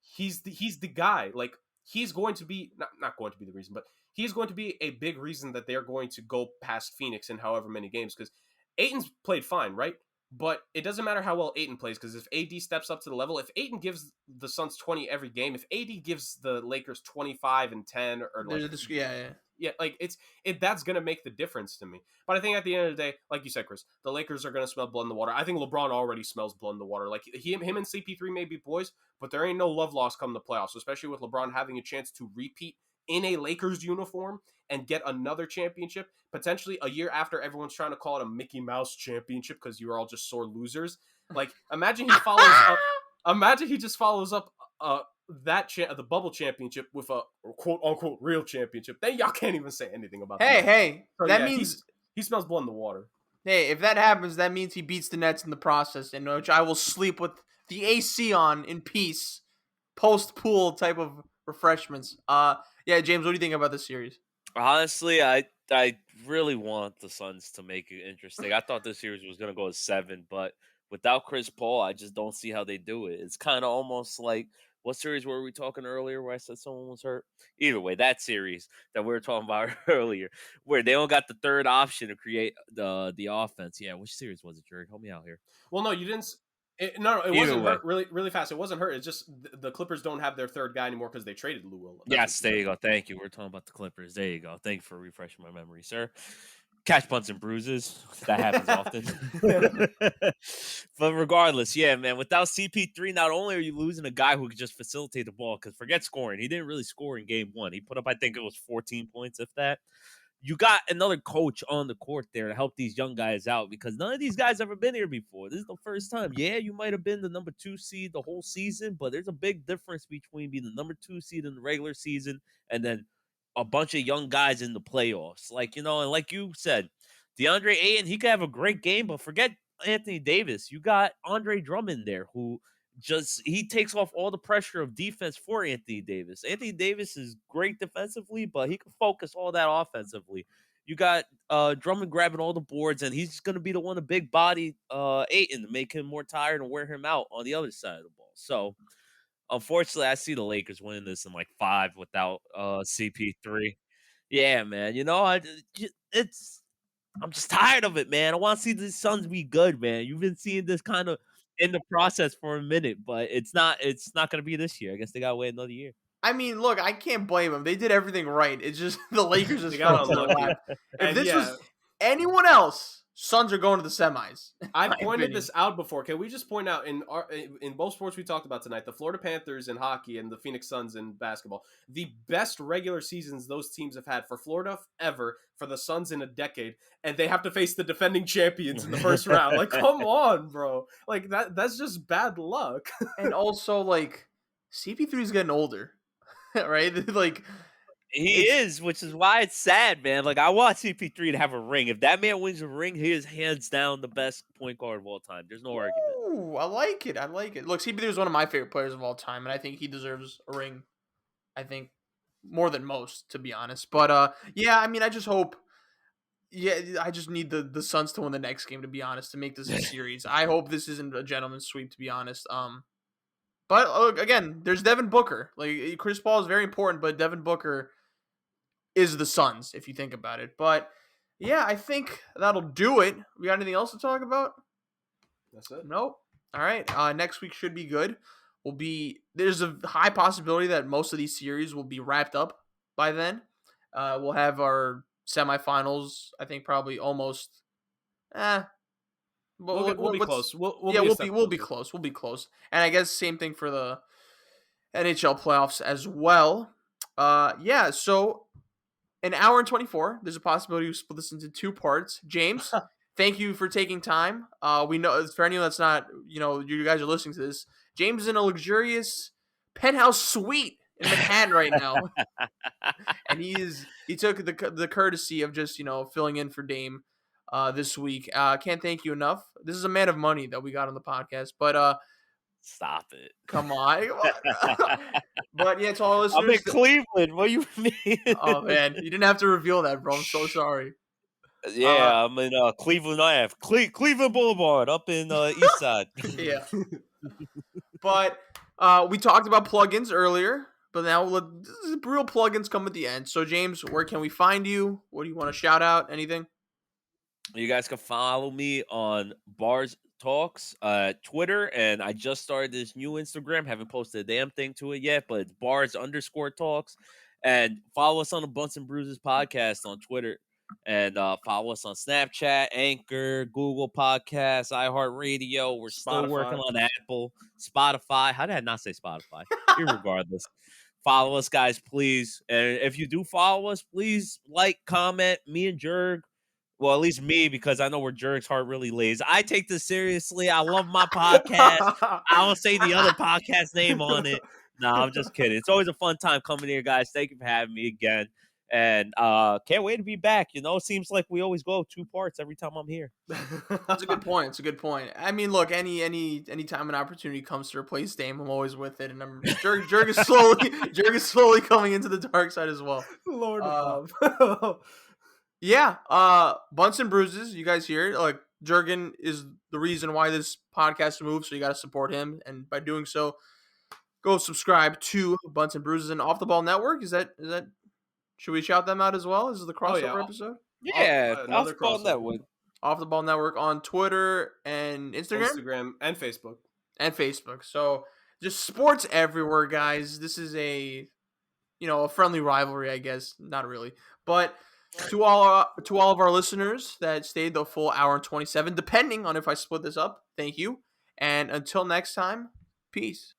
he's the guy. Like, he's going to be not going to be the reason, but he's going to be a big reason that they're going to go past Phoenix in however many games, because Ayton's played fine, right? But it doesn't matter how well Ayton plays, because if AD steps up to the level, if Ayton gives the Suns 20 every game, if AD gives the Lakers 25 and 10, or like, like that's gonna make the difference to me. But I think at the end of the day, like you said, Chris, the Lakers are gonna smell blood in the water. I think LeBron already smells blood in the water. Like, him and CP3 may be boys, but there ain't no love lost come the playoffs, especially with LeBron having a chance to repeat in a Lakers uniform and get another championship, potentially a year after everyone's trying to call it a Mickey Mouse championship because you were all just sore losers. Like, imagine he follows up. Imagine he just follows up the bubble championship with a quote unquote real championship. Then y'all can't even say anything about that. Hey, so that yeah, means he smells blood in the water. Hey, if that happens, that means he beats the Nets in the process, in which I will sleep with the AC on in peace, post pool type of refreshments. Yeah, James, what do you think about this series? Honestly, I really want the Suns to make it interesting. I thought this series was going to go to 7, but without Chris Paul, I just don't see how they do it. It's kind of almost like, what series were we talking earlier where I said someone was hurt? Either way, that series that we were talking about earlier, where they don't got the third option to create the offense. Yeah, which series was it, Jurg? Help me out here. Well, no, you didn't. It wasn't hurt. Really fast. It wasn't hurt. It's just the Clippers don't have their third guy anymore because they traded Lou Will. Yes, there you go. Thank you. We're talking about the Clippers. There you go. Thank you for refreshing my memory, sir. Catch bumps and bruises. That happens often. But regardless, yeah, man, without CP3, not only are you losing a guy who could just facilitate the ball, because forget scoring. He didn't really score in game 1. He put up, I think it was 14 points, if that. You got another coach on the court there to help these young guys out, because none of these guys ever been here before. This is the first time. Yeah, you might have been the number 2 seed the whole season, but there's a big difference between being the number 2 seed in the regular season and then a bunch of young guys in the playoffs. Like, and like you said, DeAndre Ayton, he could have a great game, but forget Anthony Davis. You got Andre Drummond there, who he takes off all the pressure of defense for Anthony Davis. Anthony Davis is great defensively, but he can focus all that offensively. You got Drummond grabbing all the boards, and he's going to be the one to big body Ayton to make him more tired and wear him out on the other side of the ball. So, unfortunately, I see the Lakers winning this in like 5 without CP3. Yeah, man. I'm just tired of it, man. I want to see the Suns be good, man. You've been seeing this kind of in the process for a minute, but it's not going to be this year. I guess they got to wait another year. I mean, look, I can't blame them. They did everything right. It's just the Lakers just got unlucky. If this was anyone else, Suns are going to the semis. I pointed this out before. Can we just point out in both sports we talked about tonight, the Florida Panthers in hockey and the Phoenix Suns in basketball, the best regular seasons those teams have had for Florida ever, for the Suns in a decade, and they have to face the defending champions in the first round. Like, come on, bro. Like, that's just bad luck. And also, like, CP3 is getting older, right? Like, he is, which is why it's sad, man. Like, I want CP3 to have a ring. If that man wins a ring, he is hands down the best point guard of all time. There's no argument. Ooh, I like it. Look, CP3 is one of my favorite players of all time, and I think he deserves a ring. I think more than most, to be honest. But yeah, I mean, I just hope. Yeah, I just need the Suns to win the next game, to be honest, to make this a series. I hope this isn't a gentleman's sweep, to be honest. But again, there's Devin Booker. Like, Chris Paul is very important, but Devin Booker is the Suns, if you think about it. But yeah, I think that'll do it. We got anything else to talk about? That's it. Nope. All right. Next week should be good. There's a high possibility that most of these series will be wrapped up by then. We'll have our semifinals. I think probably almost. We'll be close. We'll be close. We'll be close. And I guess same thing for the NHL playoffs as well. Yeah. So, an hour and 24. There's a possibility we split this into 2 parts. James, thank you for taking time. We know, for anyone that's not, you guys are listening to this, James is in a luxurious penthouse suite in Manhattan right now, and he took the courtesy of just filling in for Dame this week. Can't thank you enough. This is a man of money that we got on the podcast, but stop it. Come on. But yeah, to all listeners. I'm in Cleveland. What do you mean? Oh, man. You didn't have to reveal that, bro. I'm so sorry. Yeah, I'm in Cleveland Ave. Cleveland Boulevard up in East Side. Yeah. But We talked about plugins earlier, but now real plugins come at the end. So, James, where can we find you? What do you want to shout out? Anything? You guys can follow me on Bars Talks, Twitter, and I just started this new Instagram. Haven't posted a damn thing to it yet, but it's Bars_Talks. And follow us on the Bunts and Bruises podcast on Twitter. And follow us on Snapchat, Anchor, Google Podcasts, iHeartRadio. We're still working on Apple, Spotify. How did I not say Spotify? Irregardless. Follow us, guys, please. And if you do follow us, please like, comment. Me and Jurg. Well, at least me, because I know where Jurg's heart really lays. I take this seriously. I love my podcast. I will say the other podcast name on it. No, I'm just kidding. It's always a fun time coming here, guys. Thank you for having me again. And can't wait to be back. You know, it seems like we always go 2 parts every time I'm here. That's a good point. It's a good point. I mean, look, any time an opportunity comes to replace Dame, I'm always with it. And Jurg is slowly coming into the dark side as well. Lord above. Yeah, Bunts and Bruises, you guys hear it. Like, Jurgen is the reason why this podcast moves, so you got to support him. And by doing so, go subscribe to Bunts and Bruises and Off the Ball Network. Is that? Should we shout them out as well? Is it the crossover episode? Yeah, Off the Ball Network. Off the Ball Network on Twitter and Instagram? Instagram and Facebook. So just sports everywhere, guys. This is a friendly rivalry, I guess. Not really. But to all of our listeners that stayed the full hour and 27, depending on if I split this up, thank you. And until next time, peace.